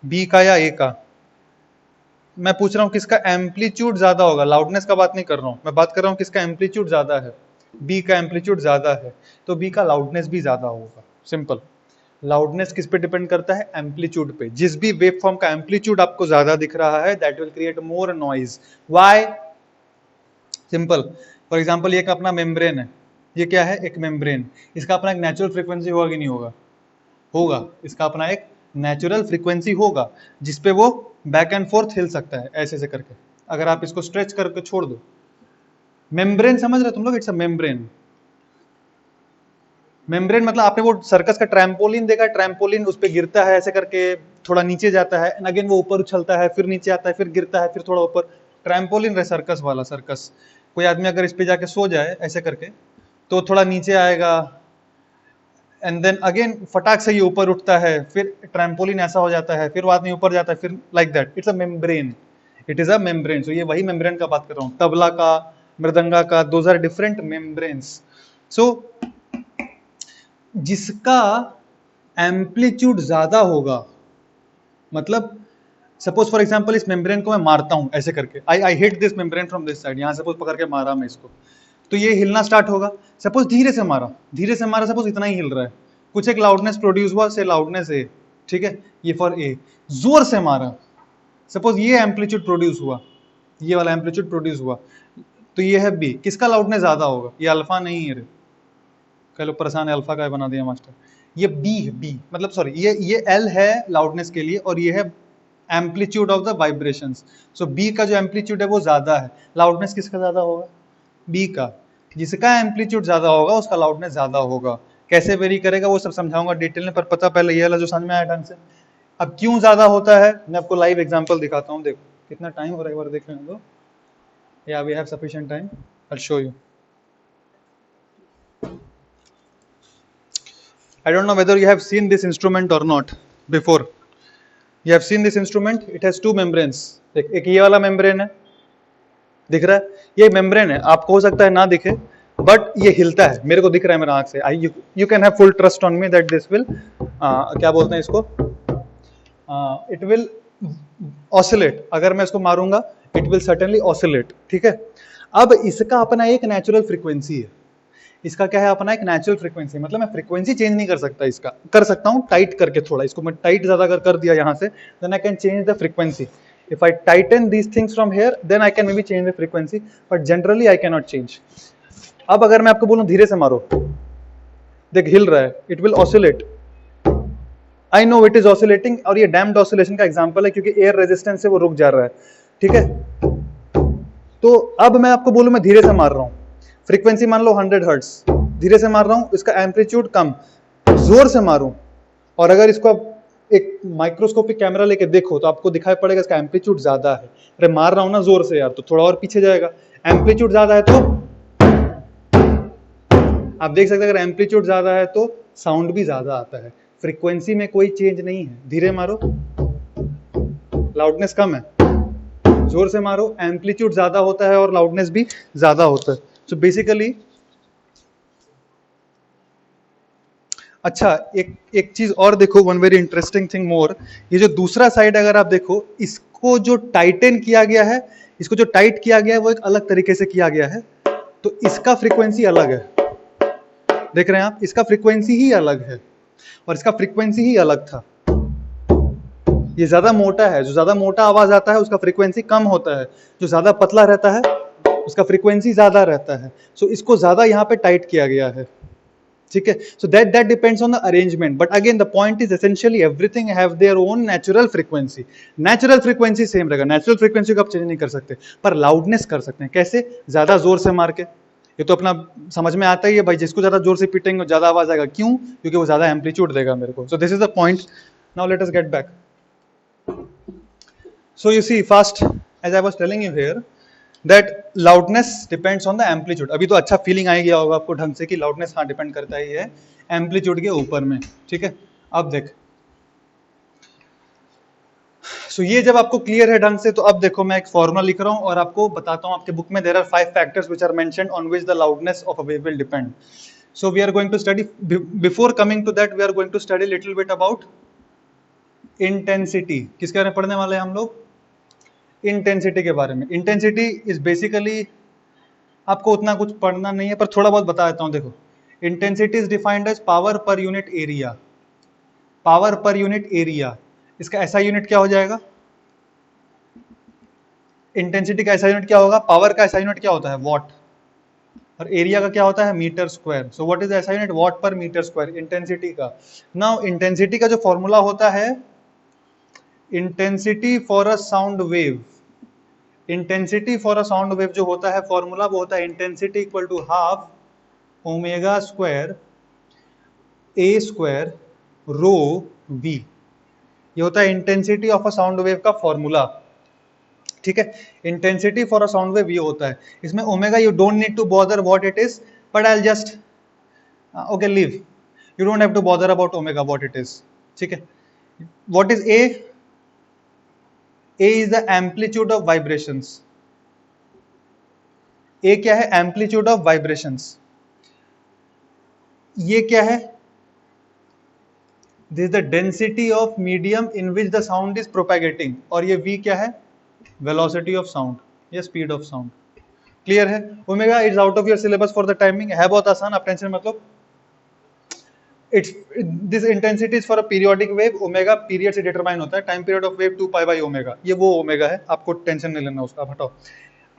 B का या A का? मैं पूछ रहा हूँ किसका एम्पलीट्यूड ज्यादा होगा. लाउडनेस का बात नहीं कर रहा हूँ, मैं बात कर रहा हूँ किसका एम्पलीट्यूड ज्यादा है. B का एम्पलीट्यूड ज्यादा है तो B का लाउडनेस भी ज्यादा होगा. सिंपल. लाउडनेस किस पे डिपेंड करता है, एम्पलीट्यूड पे. जिस भी वेव फॉर्म का एम्पलीट्यूड आपको ज्यादा दिख रहा है, that will create more noise. Why? Simple. For example ये का अपना मेम्ब्रेन है, ये क्या है, एक मेम्ब्रेन. इसका अपना एक नेचुरल फ्रीक्वेंसी होगा कि नहीं होगा? होगा. इसका अपना एक नेचुरल फ्रीक्वेंसी होगा जिसपे वो बैक एंड फोर्थ हिल सकता है ऐसे ऐसे करके. अगर आप इसको स्ट्रेच करके छोड़ दो, मेम्ब्रेन समझ रहे तुम लोग, इट्स अ मेम्ब्रेन. मेम्ब्रेन मतलब आपने वो सर्कस का ट्रैम्पोलिन देखा, ट्रैम्पोलिन उस पे गिरता है ऐसे करके, थोड़ा नीचे जाता है, एंड अगेन वो ऊपर उछलता है, फिर नीचे आता है, फिर गिरता है, फिर थोड़ा ऊपर. ट्रैम्पोलिन रहे सर्कस वाला. सर्कस कोई आदमी अगर इस पे जाके सो जाए ऐसे करके तो थोड़ा नीचे आएगा, एंड देन अगेन फटाक से ये ऊपर उठता है, फिर ट्रैम्पोलिन ऐसा हो जाता है, फिर वो आदमी ऊपर जाता है, फिर like that. It's a membrane. It is a membrane. So ये वही मेम्ब्रेन का बात कर रहा हूँ. तबला का, मृदंगा का, दोज आर डिफरेंट मेम्ब्रेन्स. सो जिसका एम्पलीट्यूड ज्यादा होगा, मतलब सपोज फॉर एग्जाम्पल इस मेम्ब्रेन को मैं मारता हूं ऐसे करके, I hit this membrane from this side, यहां सपोज पकड़ के मारा मैं इसको, तो ये हिलना स्टार्ट होगा. सपोज धीरे से मारा, सपोज इतना ही हिल रहा है, कुछ एक लाउडनेस प्रोड्यूस हुआ, से लाउडनेस ए, ठीक है, ये फॉर ए. जोर से मारा, सपोज ये एम्पलीट्यूड प्रोड्यूस हुआ, ये वाला एम्पलीट्यूड प्रोड्यूस हुआ, तो ये है बी. किसका लाउडनेस ज्यादा होगा? ये अल्फा नहीं है रे, कह लो परेशान है, अल्फा का बना दिया मास्टर. ये बी है, बी मतलब सॉरी, ये एल है लाउडनेस के लिए और ये है amplitude of the vibrations. So B का जो एम्पलीट्यूड है वो ज्यादा है. लाउडनेस किसका ज्यादा होगा? बी का. जिसका एम्पलीट्यूड ज्यादा होगा उसका लाउडनेस ज्यादा होगा. कैसे वेरी करेगा वो सब समझाऊंगा डिटेल में, पर पता पहले ये वाला जो समझ में आया ढंग से. अब क्यों ज्यादा होता है मैं आपको लाइव एग्जांपल दिखाता हूँ. देखो कितना टाइम हो रहा है, एक बार देख लें तो. या we have sufficient time, I will show you. I don't know whether you have seen this instrument or not before. You have seen this instrument. It has two membranes. एक ये वाला membrane है, दिख रहा है? ये membrane है, आपको हो सकता है ना दिखे, बट ये हिलता है, मेरे को दिख रहा है मेरा आंख से. You can have full trust on me that this will क्या बोलते हैं इसको, it will oscillate. अगर मैं इसको मारूंगा it will certainly oscillate. ठीक है. अब इसका अपना एक नेचुरल फ्रीक्वेंसी है. इसका क्या है? अपना एक नेचुरल फ्रीक्वेंसी. मतलब मैं फ्रीक्वेंसी चेंज नहीं कर सकता, इसका कर सकता हूं टाइट करके, थोड़ा इसको मैं टाइट ज्यादा अगर कर दिया यहां से, then I can change the frequency. If I tighten these things from here, then I can maybe change the frequency, but generally I can not change. अब अगर मैं आपको बोलूं धीरे से मारो, देख हिल रहा है, it will oscillate. I know it is oscillating, और ये डैम्ड ऑसिलेशन का एग्जांपल है क्योंकि एयर रेजिस्टेंस से वो रुक जा रहा है. ठीक है. तो अब मैं आपको बोलूं मैं धीरे से मार रहा हूं, फ्रीक्वेंसी मान लो 100 हर्ट्ज, धीरे से मार रहा हूं, इसका एम्पलीट्यूड कम. जोर से मारूं, और अगर इसको आप एक माइक्रोस्कोपिक कैमरा लेके देखो तो आपको दिखाई पड़ेगा इसका एम्पलीट्यूड ज्यादा है. अरे मार रहा हूं ना जोर से यार, तो थोड़ा और पीछे जाएगा. एम्पलीट्यूड ज्यादा है तो आप देख सकते हैं, अगर एम्पलीट्यूड ज्यादा है तो साउंड भी ज्यादा आता है. फ्रीक्वेंसी में कोई चेंज नहीं है. धीरे मारो, लाउडनेस कम है. जोर से मारो, एम्पलीट्यूड ज्यादा होता है और लाउडनेस भी ज्यादा होता है. सो बेसिकली अच्छा, एक चीज और देखो, one very interesting thing more. ये जो दूसरा साइड अगर आप देखो, इसको जो टाइटन किया गया है, इसको जो टाइट किया गया है वो एक अलग तरीके से किया गया है, तो इसका फ्रीक्वेंसी अलग है. देख रहे हैं आप, इसका फ्रीक्वेंसी ही अलग है और इसका फ्रीक्वेंसी ही अलग था. ये ज्यादा मोटा है, जो ज्यादा मोटा आवाज आता है उसका फ्रीक्वेंसी कम होता है, जो ज्यादा पतला रहता है उसका फ्रीक्वेंसी ज्यादा रहता है. सो इसको ज्यादा यहाँ पे टाइट किया गया है. ठीक है. So that depends on the arrangement, but again the point is essentially everything have their own natural frequency. Natural frequency same रहेगा, नेचुरल फ्रीक्वेंसी को आप चेंज नहीं कर सकते, पर लाउडनेस कर सकते हैं. कैसे? ज्यादा जोर से मार के. ये तो अपना समझ में आता ही है भाई, जिसको ज्यादा जोर से पीटेंगे ज्यादा आवाज आएगा. क्यों? क्योंकि वो ज्यादा एम्पलीट्यूड देगा मेरे को. सो this is the point. Now let us get back. So you see, first, as I was telling you here, that loudness depends on the amplitude. अभी तो अच्छा फीलिंग आ गया होगा आपको ढंग से कि loudness हाँ डिपेंड करता ही है एम्पलीट्यूड के ऊपर में. ठीक है. अब देख, सो ये जब आपको क्लियर है ढंग से, तो अब देखो मैं एक फॉर्मूला लिख रहा हूं और आपको बताता हूं. आपके बुक में there are 5 factors which are mentioned on which the loudness of a wave will depend. So we are going to study, before coming to that we are going to study little bit about intensity. किसके बारे में पढ़ने वाले हैं हम लोग? Intensity के बारे में. इंटेंसिटी इज बेसिकली, आपको उतना कुछ पढ़ना नहीं है पर थोड़ा बहुत बता देता हूं. देखो, intensity is defined as power per unit area. Power per unit area, इसका ऐसा यूनिट क्या हो जाएगा? इंटेंसिटी का ऐसा यूनिट क्या होगा? पावर का ऐसा यूनिट क्या होता है? वॉट. और एरिया का क्या होता है? Metre square. So what is SI unit? Watt per metre square intensity का. नाउ इंटेंसिटी का जो फॉर्मूला होता है, intensity for a sound wave, intensity for a sound wave जो होता है फॉर्मूला, वो होता है intensity equal to half omega square A square rho v. ये होता है intensity of a sound wave का फॉर्मूला. ठीक है. Intensity for a sound wave ये होता है. इसमें omega you don't need to bother what it is, but I will just okay leave, you don't have to bother about omega what it is. ठीक है. What is A? A is the amplitude of vibrations. A क्या है? Amplitude of vibrations. ये क्या है? This the density of medium in which the sound is propagating. और ये v क्या है? वेलोसिटी ऑफ साउंड या स्पीड ऑफ साउंड। क्लियर है? Omega is out of your syllabus for the timing, है बहुत आसान, आप टेंशन मतलब। It's this intensity is for a periodic wave, omega period से डिटरमाइन होता है, time period of wave 2 pi by omega, ये वो ओमेगा है, आपको टेंशन नहीं लेना उसका, हटाओ।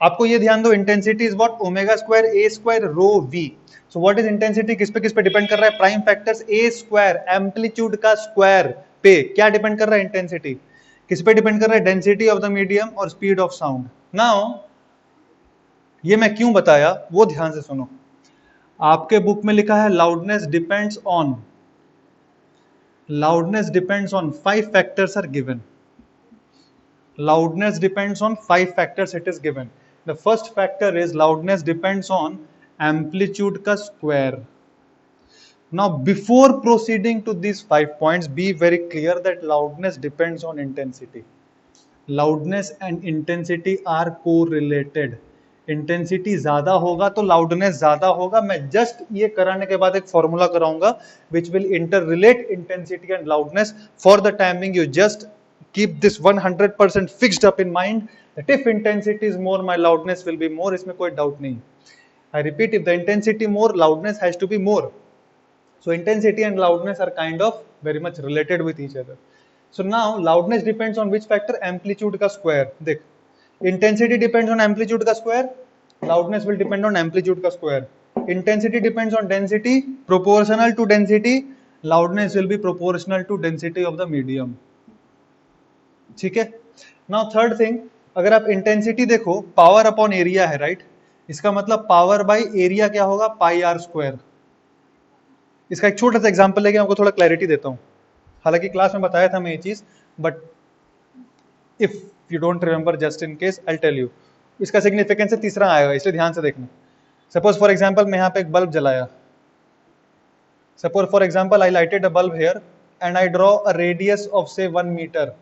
आपको ये ध्यान दो, intensity is what? Omega square A square rho v. So what is intensity? किस पे डिपेंड कर रहा है? Prime factors A square, amplitude का स्क्वायर पे क्या डिपेंड कर रहा है? इंटेंसिटी। किस पे डिपेंड कर रहा है? डेंसिटी ऑफ द मीडियम और स्पीड ऑफ साउंड। नाउ ये मैं क्यों बताया वो ध्यान से सुनो। आपके बुक में लिखा है loudness depends on, loudness depends on 5 factors are given. Loudness depends on 5 factors it is given. The first factor is loudness depends on amplitude ka square. Now before proceeding to these 5 points, be very clear that loudness depends on intensity. Loudness and intensity are correlated. Intensity ज्यादा होगा तो loudness ज्यादा होगा। मैं just ये कराने के बाद एक फॉर्मूला कराऊंगा which will inter relate intensity and loudness. For the timing you just keep this 100% fixed up in mind that if intensity is more my loudness will be more, इसमें कोई डाउट नहीं। I repeat, if the intensity more, loudness has to be more. So intensity and loudness are kind of very much related with each other. So now loudness depends on which factor? Amplitude का square. देख, intensity depends on amplitude का square, loudness will depend on amplitude का square. Intensity depends on density, proportional to density, loudness will be proportional to density of the medium. ठीक है? Now third thing, अगर आप intensity देखो, power upon area है, right? इसका मतलब power by area क्या होगा? पाई आर स्क्वायर। इसका एक छोटा सा एग्जांपल लेके आपको थोड़ा क्लैरिटी देता हूं। हालांकि क्लास में बताया था मैं ये चीज, but if you don't remember, just in case I'll tell you. इसका सिग्निफिकेंस से तीसरा आएगा, इसलिए ध्यान से देखना। सपोज फॉर एग्जांपल मैं यहाँ पे एक बल्ब जलाया। Suppose for example I lighted a bulb here and I draw a radius of say 1 metre,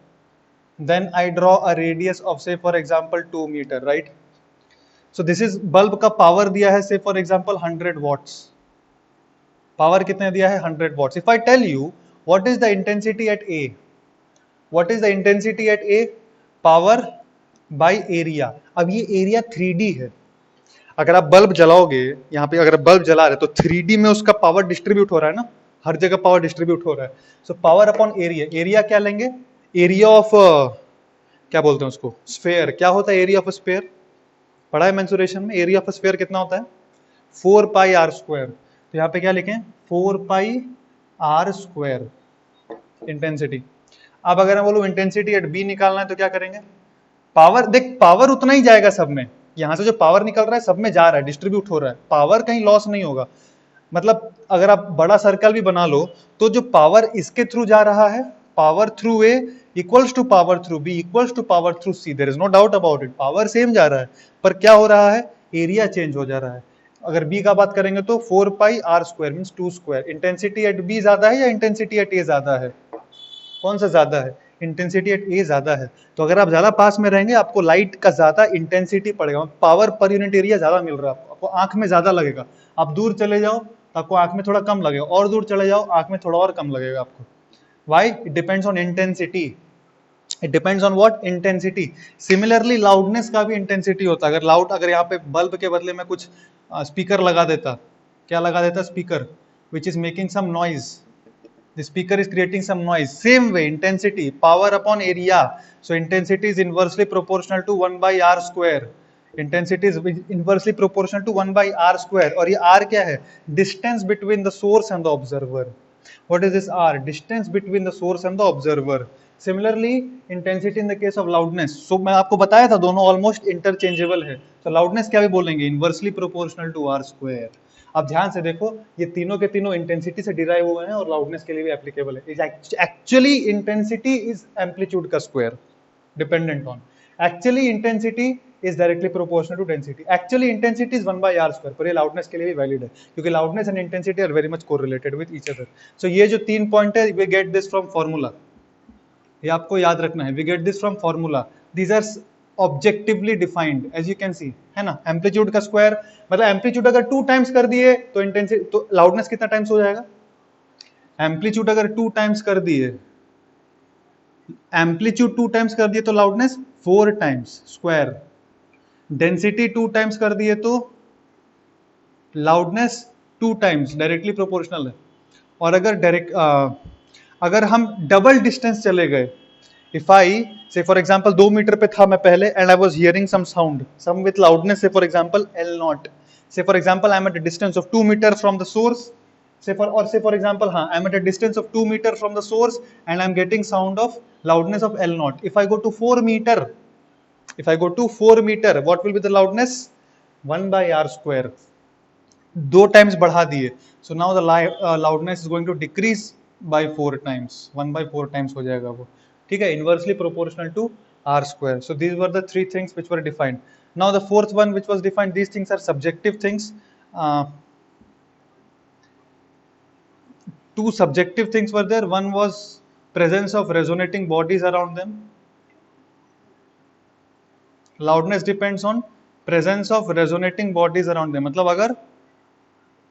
then I draw a radius of say for example 2 metre, right? So this is bulb का power दिया है से for example 100 watts. Power कितने दिया है? 100 watts. If I tell you what is the intensity at A, what is the intensity at A? Power by area. अब ये area 3D है। अगर आप बल्ब जलाओगे, यहाँ पे अगर बल्ब जला रहे तो 3D में उसका पावर डिस्ट्रीब्यूट हो रहा है ना, हर जगह पावर डिस्ट्रीब्यूट हो रहा है। So power upon area, area क्या लेंगे? एरिया ऑफ क्या बोलते हैं उसको? स्फेयर। क्या होता है एरिया ऑफ स्फेयर? पढ़ा है मेंसुरेशन में, एरिया ऑफ स्फेयर कितना होता है? 4 पाई आर स्क्वायर। तो यहाँ पे क्या लिखें? 4 पाई आर स्क्वायर इंटेंसिटी। अब अगर मैं बोलूं इंटेंसिटी एट बी निकालना है तो क्या करेंगे? पावर, देख पावर उतना ही जाएगा सब में, यहां से जो पावर निकल रहा है सब में जा रहा है, डिस्ट्रीब्यूट हो रहा है, पावर कहीं लॉस नहीं होगा। मतलब अगर आप बड़ा सर्कल भी बना लो तो जो पावर इसके थ्रू जा रहा है, power through A equals to power through B equals to power through C, there is no doubt about it. Power same जा रहा है, पर क्या हो रहा है? एरिया चेंज हो जा रहा है। अगर बी का बात करेंगे तो 4 pi r square means 2 square. Intensity at B ज्यादा है या इंटेंसिटी एट ए ज्यादा है? कौन सा ज्यादा है? इंटेंसिटी एट ए ज्यादा है। तो अगर आप ज्यादा पास में रहेंगे आपको लाइट का ज्यादा इंटेंसिटी पड़ेगा, पावर पर यूनिट एरिया ज्यादा मिल रहा है आपको आंख में ज्यादा लगेगा। आप दूर चले जाओ तो आपको आंख में थोड़ा कम लगेगा, और दूर चले जाओ आंख में थोड़ा और कम लगेगा आपको। Why? It depends on intensity. It depends on what? Intensity. Similarly loudness का भी इंटेंसिटी होता है। अगर यहाँ पे बल्ब के बदले में कुछ स्पीकर लगा देता, क्या लगा देता? Speaker which is making some noise, the speaker is creating some noise. Same way intensity, power upon area, so intensity is inversely proportional to 1 by r square. Intensity is inversely proportional to 1 by r square. और ये r क्या है? Distance between the source and the observer. What is this r? Distance between the source and the observer. Similarly intensity in the case of loudness, so मैं आपको बताया था दोनों almost interchangeable है। तो loudness क्या भी बोलेंगे? Inversely proportional to r square. अब ध्यान से देखो, ये तीनों के तीनों इंटेंसिटी से डिराइव हुए हैं और लाउडनेस के लिए भी एप्लीकेबल है। एक्चुअली इंटेंसिटी इज एम्पलीट्यूड का square dependent on, actually intensity is directly proportional to density, actually intensity is 1 by r square, पर ये लाउडनेस के लिए भी वैलिड है क्योंकि loudness and intensity are very much correlated with each other. So ये जो 3 पॉइंट है, we get this from formula, ये आपको याद रखना है, we get this from formula. These are objectively defined as you can see, है ना। एम्पलीट्यूड का स्क्वायर मतलब एम्पलीट्यूड अगर 2 टाइम्स कर दिए तो इंटेंसिटी तो लाउडनेस कितना टाइम्स हो जाएगा? एम्पलीट्यूड अगर 2 टाइम्स कर दिए, एम्पलीट्यूड 2 टाइम्स कर दिए तो loudness 4 times square, density 2 times कर दिए तो लाउडनेस 2 टाइम्स, डायरेक्टली प्रोपोर्शनल है। और अगर अगर हम डबल डिस्टेंस चले गए, इफ आई से फॉर एग्जांपल 2 मीटर पे था मैं पहले and I was hearing some sound some with loudness say for example L naught, say for example I am at a distance of 2 metre from the source, say for example हाँ I am at a distance of 2 metre from the source and I am getting sound of loudness of L naught. If I go to 4 meter, if I go to 4 meter, what will be the loudness? 1 by R square. 2 times बढ़ा दिए, so now the loudness is going to decrease by 4 times, 1 by 4 times हो जाएगा वो, ठीक है, inversely proportional to R square. So these were the 3 things which were defined. Now the 4th one which was defined, these things are subjective things. 2 subjective things were there. One was presence of resonating bodies around them. Loudness depends on presence of resonating bodies around them. मतलब अगर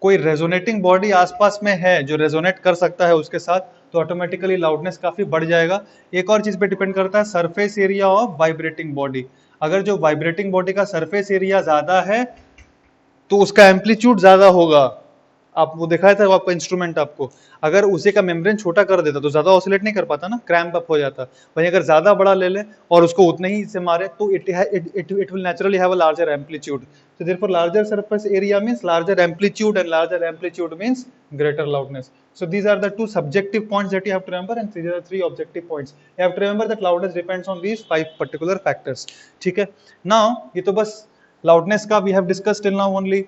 कोई resonating body आसपास में है जो resonate कर सकता है उसके साथ, तो ऑटोमेटिकली लाउडनेस काफी बढ़ जाएगा। एक और चीज पे डिपेंड करता है, surface area of vibrating body. अगर जो वाइब्रेटिंग बॉडी का सरफेस एरिया ज्यादा है तो उसका एम्पलीट्यूड ज्यादा होगा। आप वो दिखाया था आपका इंस्ट्रूमेंट आपको, अगर उसी का मेम्ब्रेन छोटा कर देता तो ज्यादा ऑसिलेट नहीं कर पाता ना, क्रैम्प अप हो जाता। वहीं अगर ज्यादा बड़ा ले ले और उसको उतने ही से मारे तो it will naturally have a larger amplitude. So therefore larger surface area means larger amplitude and larger amplitude means greater loudness. So these are the 2 subjective points that you have to remember and these are the 3 objective points. You have to remember that loudness depends on these 5 particular factors. ठीक है, now ये तो बस loudness का we have discussed till now only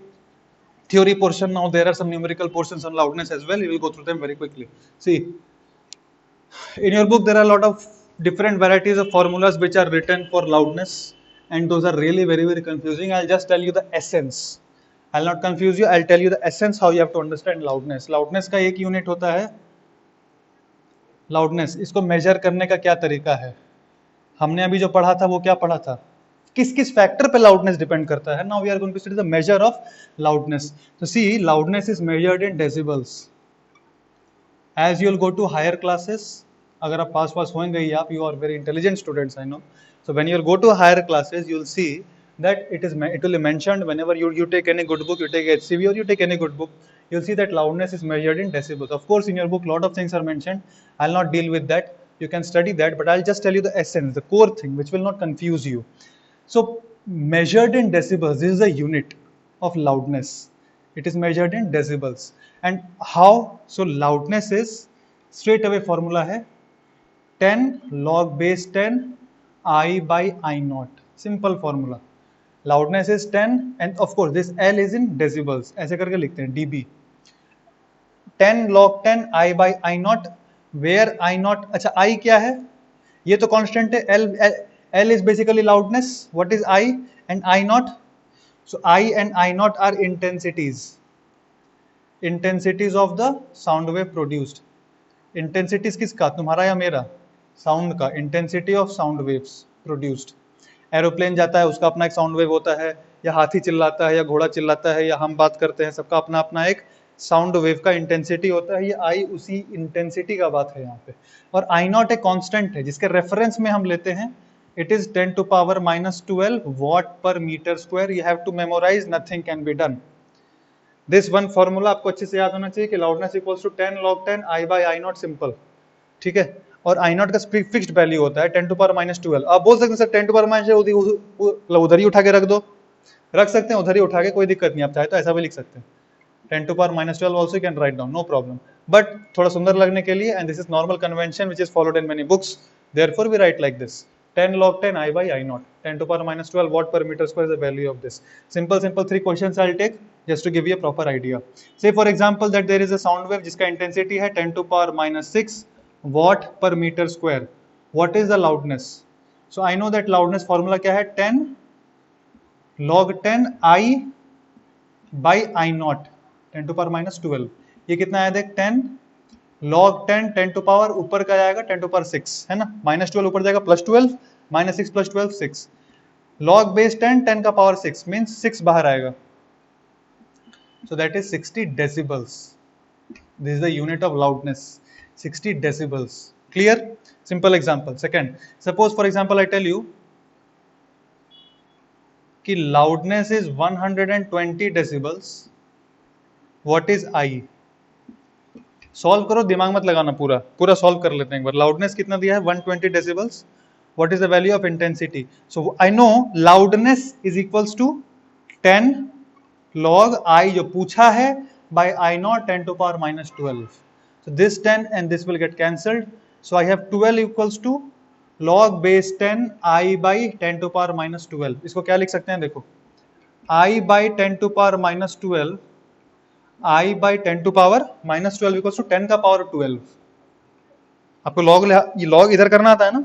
theory portion. Now there are some numerical portions on loudness as well. We will go through them very quickly. See, in your book there are a lot of different varieties of formulas which are written for loudness and those are really very confusing. I'll just tell you the essence. I'll not confuse you, I'll tell you the essence how you have to understand loudness. Loudness का एक unit होता है loudness, इसको major करने का क्या तरीका है, हमने अभी जो पढ़ा था वो क्या पढ़ा था, किस किस फैक्टर पे लाउडनेस डिपेंड करता है। Now we are going to study the measure of loudness. तो see, loudness is measured in decibels. As you will go to higher classes, अगर आप पास होंगे आप, you are very intelligent students, I know. So when you go to higher classes, you will see that it will be mentioned whenever you take any good book, you take HCV or you take any good book, you will see that loudness is measured in decibels. Of course, in your book, lot of things are mentioned. I'll not deal with that. You can study that, but I'll just tell you the essence, the core thing, which will not confuse you. So measured in decibels, this is a unit of loudness. It is measured in decibels. And how? So loudness is straight away formula है 10 log base 10 I by I naught. Simple formula. Loudness is 10 and of course this L is in decibels. ऐसे करके लिखते हैं dB. 10 log 10 I by I naught. Where I naught, अच्छा I क्या है, ये तो कांस्टेंट है। L is basically loudness. What is I and I naught? So I and I naught are intensities. Intensities of the sound wave produced. Intensities किसका, तुम्हारा या मेरा? साउंड का। Intensity of sound waves produced. Aeroplane जाता है उसका अपना एक साउंड वेव होता है, या हाथी चिल्लाता है या घोड़ा चिल्लाता है या हम बात करते हैं, सबका अपना अपना एक साउंड वेव का इंटेंसिटी होता है। ये आई उसी इंटेंसिटी का बात है यहाँ पे। और आई नॉट एक कांस्टेंट है जिसके रेफरेंस में हम लेते हैं, it is 10 to power -12 watt per metre square. You have to memorise, nothing can be done. This one formula आपको अच्छे से याद होना चाहिए कि loudness equals to 10 log 10 I by I naught, simple, ठीक है। और I naught का फिक्स्ड वैल्यू होता है 10 to power -12। आप बोल सकते हैं सर 10 to power -12 उधर ही उठा के रख दो, रख सकते हैं उधर ही उठा के, कोई दिक्कत नहीं, आप चाहे तो ऐसा भी लिख सकते हैं। 10 to power -12 also you can write down, no problem, but थोड़ा सुंदर लगने के लिए, and this is normal convention which is followed in many books, therefore we write like this, 10 log 10 I by I naught, 10 to power -12 watt per meter square is the value of this. Simple 3 questions I'll take just to give you a proper idea. Say for example that there is a sound wave जिसका intensity है 10 to power -6 watt per meter square. What is the loudness? So I know that loudness formula क्या है, 10 log 10 I by I naught, 10 to power -12। ये कितना आया देख, 10 log 10, 10 to power ऊपर का जाएगा 10 to power 6 है ना, -12 ऊपर जाएगा +12, -6 + 12 6, log base 10 10 का पावर 6 मीन्स 6 बाहर आएगा, so that is 60 decibels. This is the unit of loudness, 60 decibels. Clear? Simple example. Second, suppose for example I tell you कि loudness is 120 decibels. What is I? Solve करो, दिमाग मत लगाना, पूरा पूरा सॉल्व कर लेते हैं एक बार. लाउडनेस कितना दिया है? 120 decibels. What is the value of intensity? So I know loudness is equals to 10 log I जो पूछा है by I naught 10 to power minus 12. So this 10 and this will get cancelled. So I have 12 equals to log base 10 I by 10 to power minus 12. इसको क्या लिख सकते हैं? देखो, I by 10 to power minus 12, I by 10 to power minus 12 equals to 10 का power 12. आपको log ये log इधर करना आता है ना,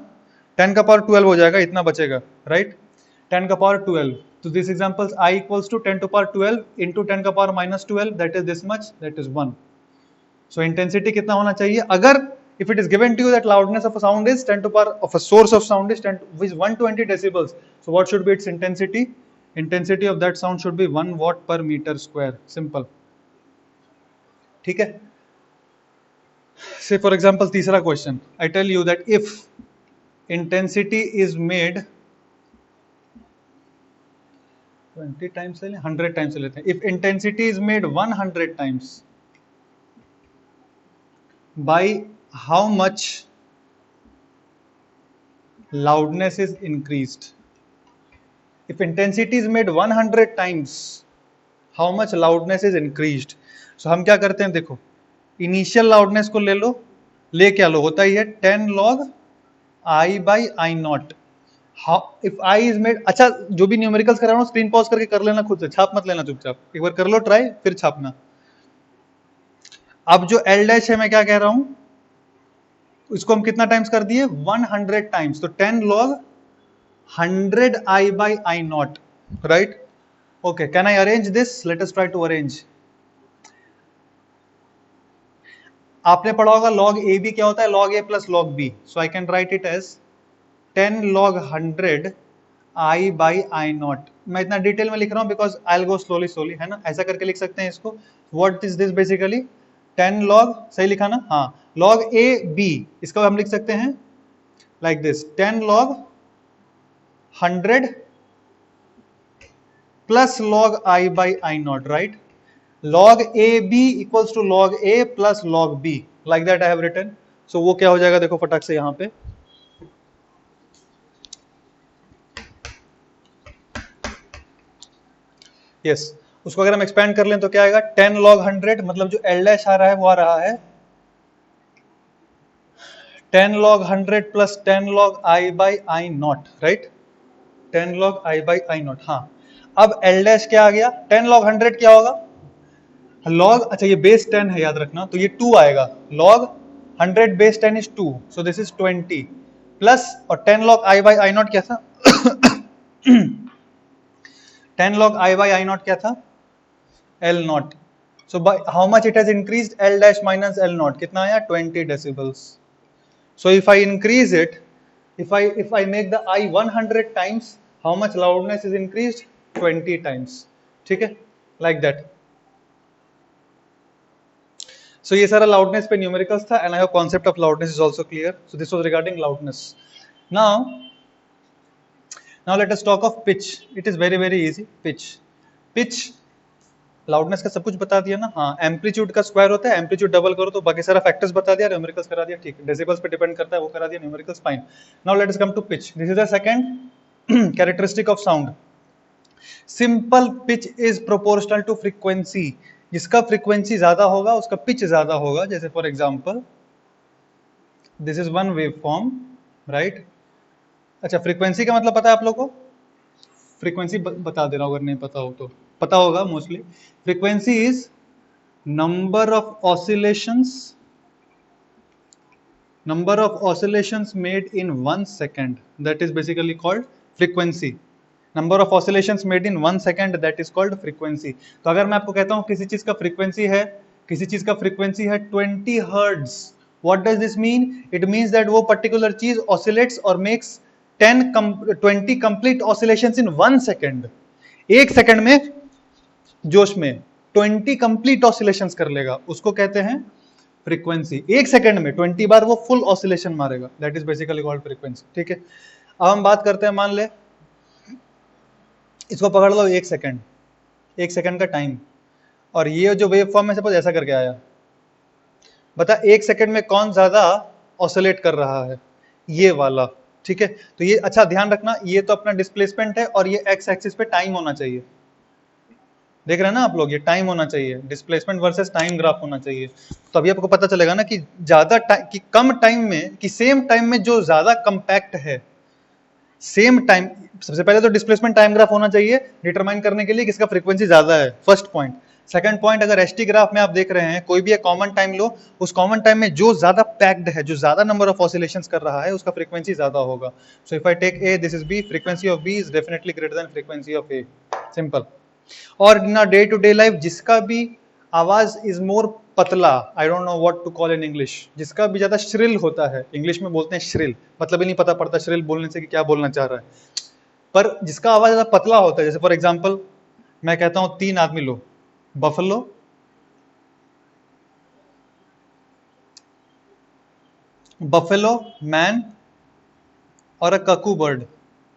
10 का पावर 12 हो जाएगा, इतना बचेगा, राइट? 10 का पावर 12. तो this examples I equals to 10 to power 12 into 10 का power minus 12, that is this much, that is 1. So intensity कितना होना चाहिए? अगर if it is given to you that loudness of a sound is 10 to power of a source of sound is 10 with 120 decibels, so what should be its intensity? Intensity of that sound should be 1 watt per meter square. Simple. ठीक है. Say for example तीसरा question, I tell you that if intensity is made 20 times से 100 times से लेते हैं. If intensity is made 100 times, by how much loudness is increased? If intensity is made 100 times, how much loudness is increased? So हम क्या करते हैं? देखो, initial loudness को ले लो, ले क्या लो, होता ही है 10 log I by I naught. If I is made, अच्छा जो भी न्यूमेरिकल्स कर रहा हूँ स्क्रीन पॉज करके कर लेना खुद से, छाप मत लेना, चुपचाप एक बार कर लो ट्राई, फिर छापना. अब जो L डैश है, मैं क्या कह रहा हूं, इसको हम कितना टाइम्स कर दिए? 100 टाइम्स. तो 10 log 100 I by I naught, right? Okay, can I arrange this? Let us try to arrange. आपने पढ़ा होगा log a b क्या होता है? log a plus log b. So I can write it as 10 log 100 I by I naught. मैं इतना detail में लिख रहा हूं because I'll go slowly, है ना? ऐसा करके लिख सकते हैं इसको. What is this basically? 10 log, सही लिखा ना? हाँ, log a b, इसका हम लिख सकते हैं like this, 10 log 100 plus log I by I naught, right? log AB equals to log A plus log B, like that I have written. So वो क्या हो जाएगा? देखो फटाक से यहाँ पे, yes, उसको अगर हम एक्सपेंड कर लें तो क्या आएगा? 10 log 100, मतलब जो L डैश आ रहा है वो आ रहा है 10 log 100 plus 10 log I by I naught, right? 10 log I by I naught. हाँ, अब L डैश क्या आ गया? 10 log 100 क्या होगा? log, अच्छा ये बेस 10 है, याद रखना, तो ये 2 आएगा. log 100 base 10 is 2, so this is 20 plus, और 10 log I by I naught क्या था? 10 log I by I naught क्या था? L naught. So by how much it has increased? L dash minus L naught, कितना आया? 20 decibels. So if I increase it, if I make the I 100 times, how much loudness is increased? 20 times. ठीक है, like that. So ये सारा loudness पे numericals था, and I hope concept of loudness is also clear. So this was regarding loudness. Now let us talk of pitch. It is very easy. Pitch loudness का सब कुछ बता दिया ना. हाँ, एम्पलीट्यूड का स्क्वायर होता है, एम्पलीट्यूड डबल करो तो बाकी सारा फैक्टर्स बता दिया, न्यूमेरिकल्स करा दिया, ठीक है. डेसिबल्स पे डिपेंड करता है, वो करा दिया, numericals fine. Now let us come to pitch. This is the second characteristic of sound. Simple pitch is proportional to frequency. जिसका फ्रीक्वेंसी ज्यादा होगा उसका पिच ज्यादा होगा. जैसे for example this is one wave form, right? अच्छा, frequency का मतलब पता है आप लोगों को? फ्रीक्वेंसी बता दे रहा हूं, अगर नहीं पता हो तो पता होगा mostly. Frequency is number of oscillations made in 1 second, that is basically called frequency. Number of oscillations made in 1 second, that is called frequency. तो अगर मैं आपको कहता हूं किसी चीज का फ्रीक्वेंसी है 20 hertz, what does this mean? It means that वो पर्टिकुलर चीज ऑसिलेट्स और मेक्स 20 कंप्लीट ऑसिलेशंस इन 1 सेकेंड, 1 सेकेंड में जोश में 20 कंप्लीट ऑसिलेशंस कर लेगा, उसको कहते हैं फ्रीक्वेंसी। 1 सेकेंड में 20 बार वो फुल ऑसिलेशन मारेगा, that is basically called frequency. ठीक है, अब हम बात करते हैं, मान ले इसको पकड़ लो 1 सेकेंड, 1 सेकेंड का टाइम, और ये जो वेव फॉर्म है सपोज ऐसा करके आया, बता 1 सेकेंड में कौन ज्यादा ऑसिलेट कर रहा है, ये वाला। ठीक है, तो ये अच्छा ध्यान रखना, ये तो अपना डिस्प्लेसमेंट है और ये एक्स एक्सिस पे टाइम होना चाहिए, देख रहे हैं ना आप लोग, ये टाइम होना चाहिए, डिस्प्लेसमेंट वर्सेस टाइम ग्राफ होना चाहिए। तो अभी आपको पता चलेगा ना कि ज्यादा टाइम कि कम टाइम में कि सेम टाइम में जो ज्यादा कंपैक्ट है, सेम टाइम, सबसे पहले तो डिस्प्लेसमेंट टाइम ग्राफ होना चाहिए डिटरमाइन करने के लिए किसका फ्रीक्वेंसी ज्यादा है, फर्स्ट पॉइंट। सेकंड पॉइंट, अगर एसटी ग्राफ में आप देख रहे हैं कोई भी एक कॉमन टाइम लो, उस कॉमन टाइम में जो ज्यादा पैक्ड है, जो ज्यादा नंबर ऑफ ऑसिलेशंस कर रहा है, उसका फ्रीक्वेंसी ज्यादा होगा। So if I take A, this is B, frequency of B is definitely greater than frequency of A, simple. और in a day to day life जिसका भी आवाज इज मोर पतला, I don't know what to call in English, जिसका भी ज्यादा shrill होता है, इंग्लिश में बोलते हैं श्रिल, मतलब ही नहीं पता पड़ता श्रिल बोलने से कि क्या बोलना चाह रहा है, पर जिसका आवाज ज्यादा पतला होता है, जैसे फॉर एग्जांपल मैं कहता हूं 3 आदमी लो, बफलो, बफेलो, मैन और अ ककू बर्ड।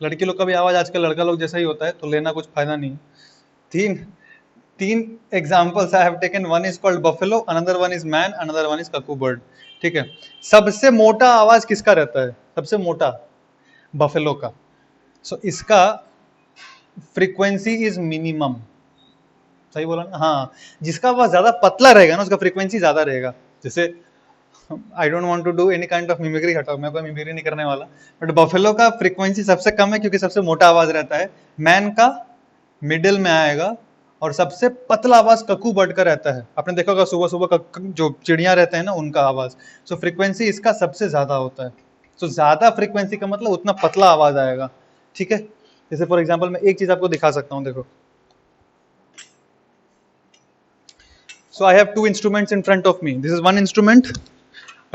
लड़की लोग का भी आवाज आजकल लड़का लोग जैसा ही होता है, तो लेना कुछ फायदा नहीं। तीन examples I have taken, one is called buffalo, another one is man, another one is ककू bird. ठीक है, सबसे मोटा आवाज किसका रहता है, सबसे मोटा बफेलो का। सो इसका फ्रीक्वेंसी इज मिनिमम, सही बोला ना, हाँ, जिसका आवाज ज्यादा पतला रहेगा ना उसका फ्रीक्वेंसी ज्यादा रहेगा। जैसे I don't want to do any kind of mimicry, हटाओ, मैं कोई मिमिक्री नहीं करने वाला, बट बफेलो का फ्रीक्वेंसी सबसे कम है क्योंकि सबसे मोटा आवाज रहता है, मैन का मिडिल में आएगा, और सबसे पतला आवाज ककू बर्ड का रहता है। आपने देखा होगा सुबह सुबह जो चिड़िया रहते हैं ना उनका आवाज, सो फ्रीक्वेंसी इसका सबसे ज्यादा होता है। सो ज्यादा फ्रीक्वेंसी का मतलब उतना पतला आवाज आएगा। ठीक है, जैसे फॉर एग्जाम्पल मैं एक चीज आपको दिखा सकता हूँ, देखो, so I have 2 instruments in front of me, this is one instrument,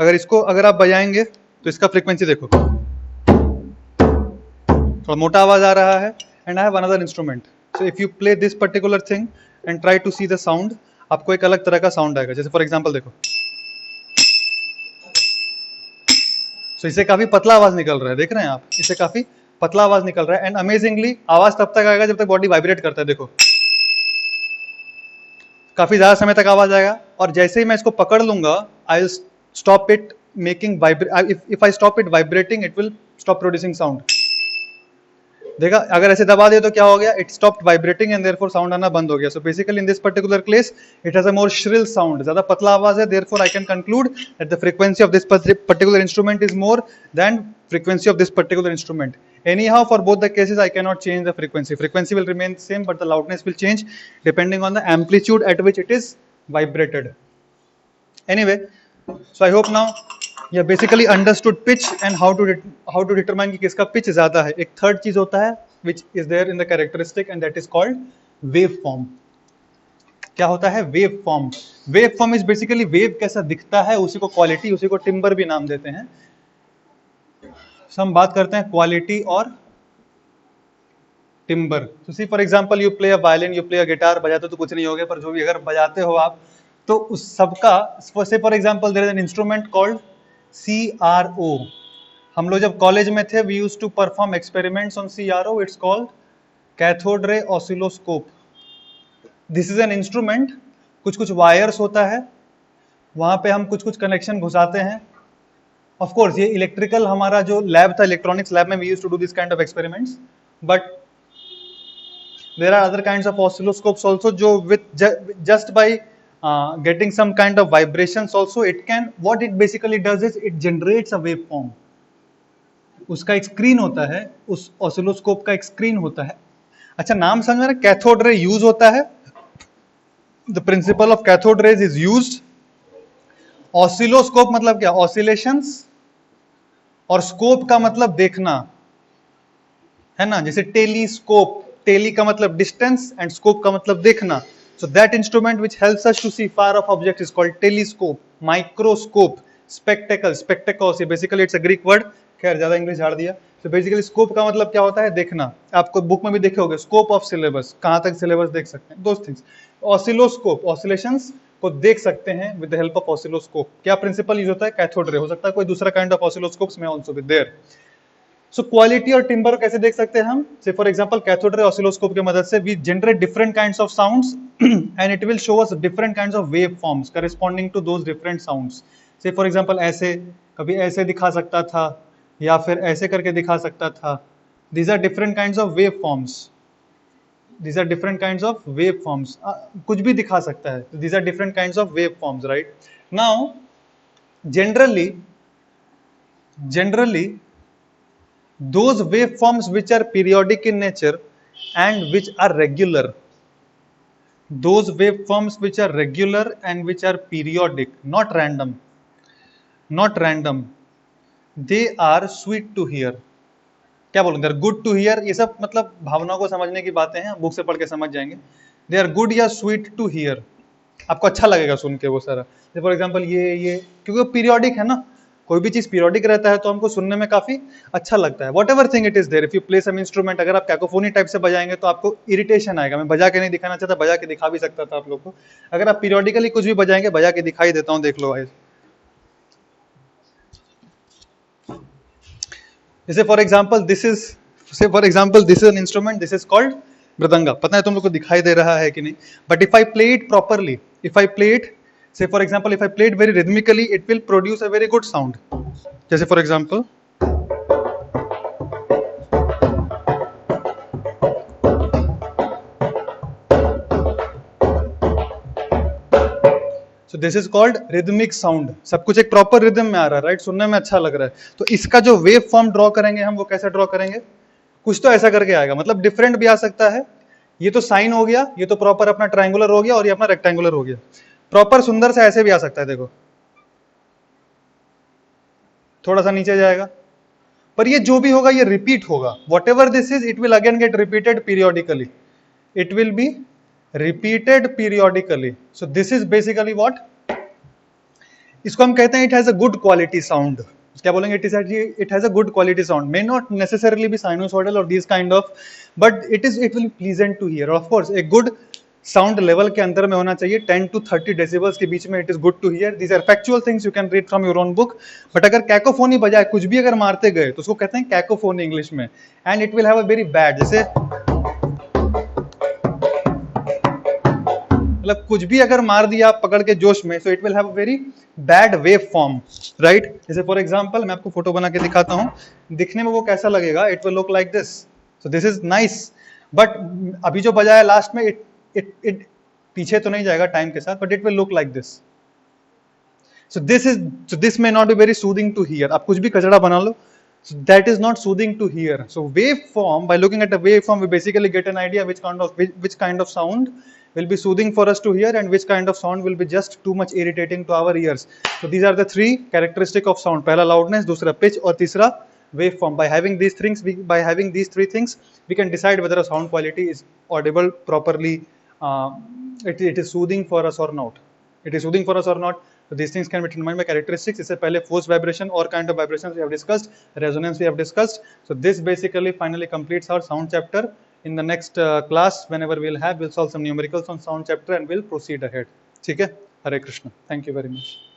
अगर आप बजाएंगे तो इसका फ्रीक्वेंसी देखो, थोड़ा मोटा आवाज आ रहा है, and I have another instrument, so if you play this particular thing and try to see the sound, आपको एक अलग तरह का साउंड आएगा। जैसे फॉर एग्जांपल देखो, सो इससे काफी पतला आवाज निकल रहा है, देख रहे हैं आप, इससे काफी पतला आवाज निकल रहा है, एंड अमेजिंगली आवाज तब तक आएगा जब तक बॉडी वाइब्रेट करता है, देखो काफी ज्यादा समय तक आवाज आएगा, और जैसे ही मैं इसको पकड़ लूंगा, I will stop it making if I stop it vibrating, it will stop producing sound। देखा, अगर ऐसे दबा दिया तो क्या हो गया, it stopped vibrating and therefore sound आना बंद हो गया। So basically in this particular case it has a more shrill sound, ज्यादा पतला आवाज है, therefore I can conclude that the frequency of this particular instrument is more than frequency of this particular instrument। Anyhow, for both the cases I cannot change the frequency will remain same, but the loudness will change depending on the amplitude at which it is vibrated। Anyway, so I hope now you have basically understood pitch and how to determine कि किसका pitch ज्यादा है। एक third चीज होता है which is there in the characteristic and that is called waveform। क्या होता है waveform? Waveform is basically wave कैसा दिखता है, उसी को quality, उसी को timbre भी नाम देते हैं। so हम बात करते हैं quality और timbre। so see for example you play a violin, you play a guitar, बजाते तो कुछ नहीं होगा, पर जो भी अगर बजाते हो आप तो उस सबका, say for example there is an instrument called CRO। हम लोग जब कॉलेज में थे, we used to perform experiments on CRO, it's called cathode ray oscilloscope. This is an instrument, कुछ वायर्स होता है, वहां पे हम कुछ कनेक्शन घुसाते हैं। ऑफ कोर्स ये इलेक्ट्रिकल, हमारा जो लैब था, इलेक्ट्रॉनिक्स लैब में, we used to do this kind of experiments, but there are other kinds of oscilloscopes also, जो with just by getting some kind of vibrations also, it can, what it basically does is it generates a waveform। उसका एक screen होता है, उस oscilloscope का एक screen होता है। अच्छा, नाम समझ में, कैथोड रे यूज होता है, the principle of cathode rays is used. Oscilloscope मतलब क्या, ऑसिलेशंस, और स्कोप का मतलब देखना है ना, जैसे टेलीस्कोप, टेली का मतलब डिस्टेंस एंड स्कोप का मतलब देखना। So that instrument which helps us to see far off objects is called telescope, microscope, spectacle, spectacles, basically it's a Greek word, खैर ज्यादा इंग्लिश झाड़ दिया। तो बेसिकली स्कोप का मतलब क्या होता है, देखना। आपको बुक में भी देखे होगे, स्कोप ऑफ सिलेबस, कहाँ तक सिलेबस देख सकते हैं, दोज थिंग्स। ऑसिलोस्कोप, ऑसिलेशंस को देख सकते हैं with the help of oscilloscope. क्या प्रिंसिपल यूज होता है, कैथोड रे, हो सकता है कोई दूसरा काइंड ऑफ ऑसिलोस्कोप्स में also be there. So quality और टिम्बर कैसे देख सकते हैं हम, say for example cathode ray oscilloscope की मदद से we generate different kinds of sounds and it will show us different kinds of wave forms corresponding to those different sounds. Say for example ऐसे, कभी ऐसे दिखा सकता था, या फिर ऐसे करके दिखा सकता था। These are different kinds of wave forms, these are different kinds of wave forms, कुछ भी दिखा सकता है। these are different kinds of wave forms, right? Now generally those wave forms which are periodic in nature and which are regular, those wave forms which are regular and which are periodic, not random, they are sweet to hear। क्या बोलूं, they are good to hear, ये सब मतलब भावनाओं को समझने की बातें हैं, बुक से पढ़ के समझ जाएंगे। दे आर गुड या स्वीट टू हियर, आपको अच्छा लगेगा सुन के वो सारा। फॉर एग्जांपल ये क्योंकि वो पीरियोडिक है ना, कोई भी चीज पीरियोडिक रहता है तो हमको सुनने में काफी अच्छा लगता है। Whatever thing it is there, if you play some instrument, अगर आप कैकोफोनी टाइप से बजाएंगे तो आपको इरिटेशन आएगा। मैं बजा के नहीं दिखाना चाहता, बजा के दिखा भी सकता था आप लोग को। अगर आप पीरियोडिकली कुछ भी बजाएंगे, बजा के दिखाई देता हूँ, देख लो भाई। जैसे for example this is an instrument, this is called mridanga. पता है तुम लोग को दिखाई दे रहा है कि नहीं, but if I play it properly, if I play it, say for example if I play it very rhythmically, it will produce a very good sound। जैसे for example so this is called rhythmic sound। सब कुछ एक proper rhythm में आ रहा है, right, सुनने में अच्छा लग रहा है। तो इसका जो वेव फॉर्म ड्रॉ करेंगे हम, वो कैसे ड्रॉ करेंगे, कुछ तो ऐसा करके आएगा, मतलब डिफरेंट भी आ सकता है। ये तो साइन हो गया, ये तो प्रॉपर अपना ट्रायंगुलर हो गया, और ये अपना रेक्टेंगुलर हो गया। प्रॉपर सुंदर से ऐसे भी आ सकता है, देखो थोड़ा सा नीचे जाएगा, पर ये जो भी होगा ये रिपीट होगा। Whatever this is, it will again get repeated periodically, it will be repeated periodically. So this is basically what, इसको हम कहते हैं it has a good quality sound. क्या बोलेंगे, it has a good quality sound, may not necessarily be sinusoidal और this kind of, but it will pleasant to hear. Of course एक good sound level के अंदर में होना चाहिए, 10 to 30 decibels के बीच में, it is good to hear. These are factual things you can read from your own book. But अगर कैकोफोनी बजाय कुछ भी अगर मारते गए तो उसको कहते हैं कैकोफोनी इंग्लिश में, and it will have a very bad, जैसे मतलब कुछ भी अगर मार दिया आप पकड़ के जोश में, so it will have a very bad wave form, right. जैसे फॉर एग्जांपल मैं आपको फोटो बना के दिखाता हूं, दिखने में वो कैसा लगेगा, it will look like this. So this is nice, but अभी जो बजाया लास्ट में, इट पीछे तो नहीं जाएगा टाइम के साथ, but it will look like this. So this may not be very soothing to hear. आप कुछ भी कचड़ा बना लो, so that is not soothing to hear। So waveform, by looking at a waveform, we basically get an idea which kind of sound will be soothing for us to hear, and which kind of sound will be just too much irritating to our ears। So these are the three characteristic of sound, पहला loudness, दूसरा pitch, और तीसरा waveform। By having these three things, we can decide whether a sound quality is audible properly, it is soothing for us or not, So these things can be determined by characteristics। इससे पहले force vibration or kind of vibrations we have discussed, resonance we have discussed। So this basically finally completes our sound chapter। In the next class, whenever we'll solve some numericals on sound chapter and we'll proceed ahead। ठीक है, हरे Krishna, thank you very much।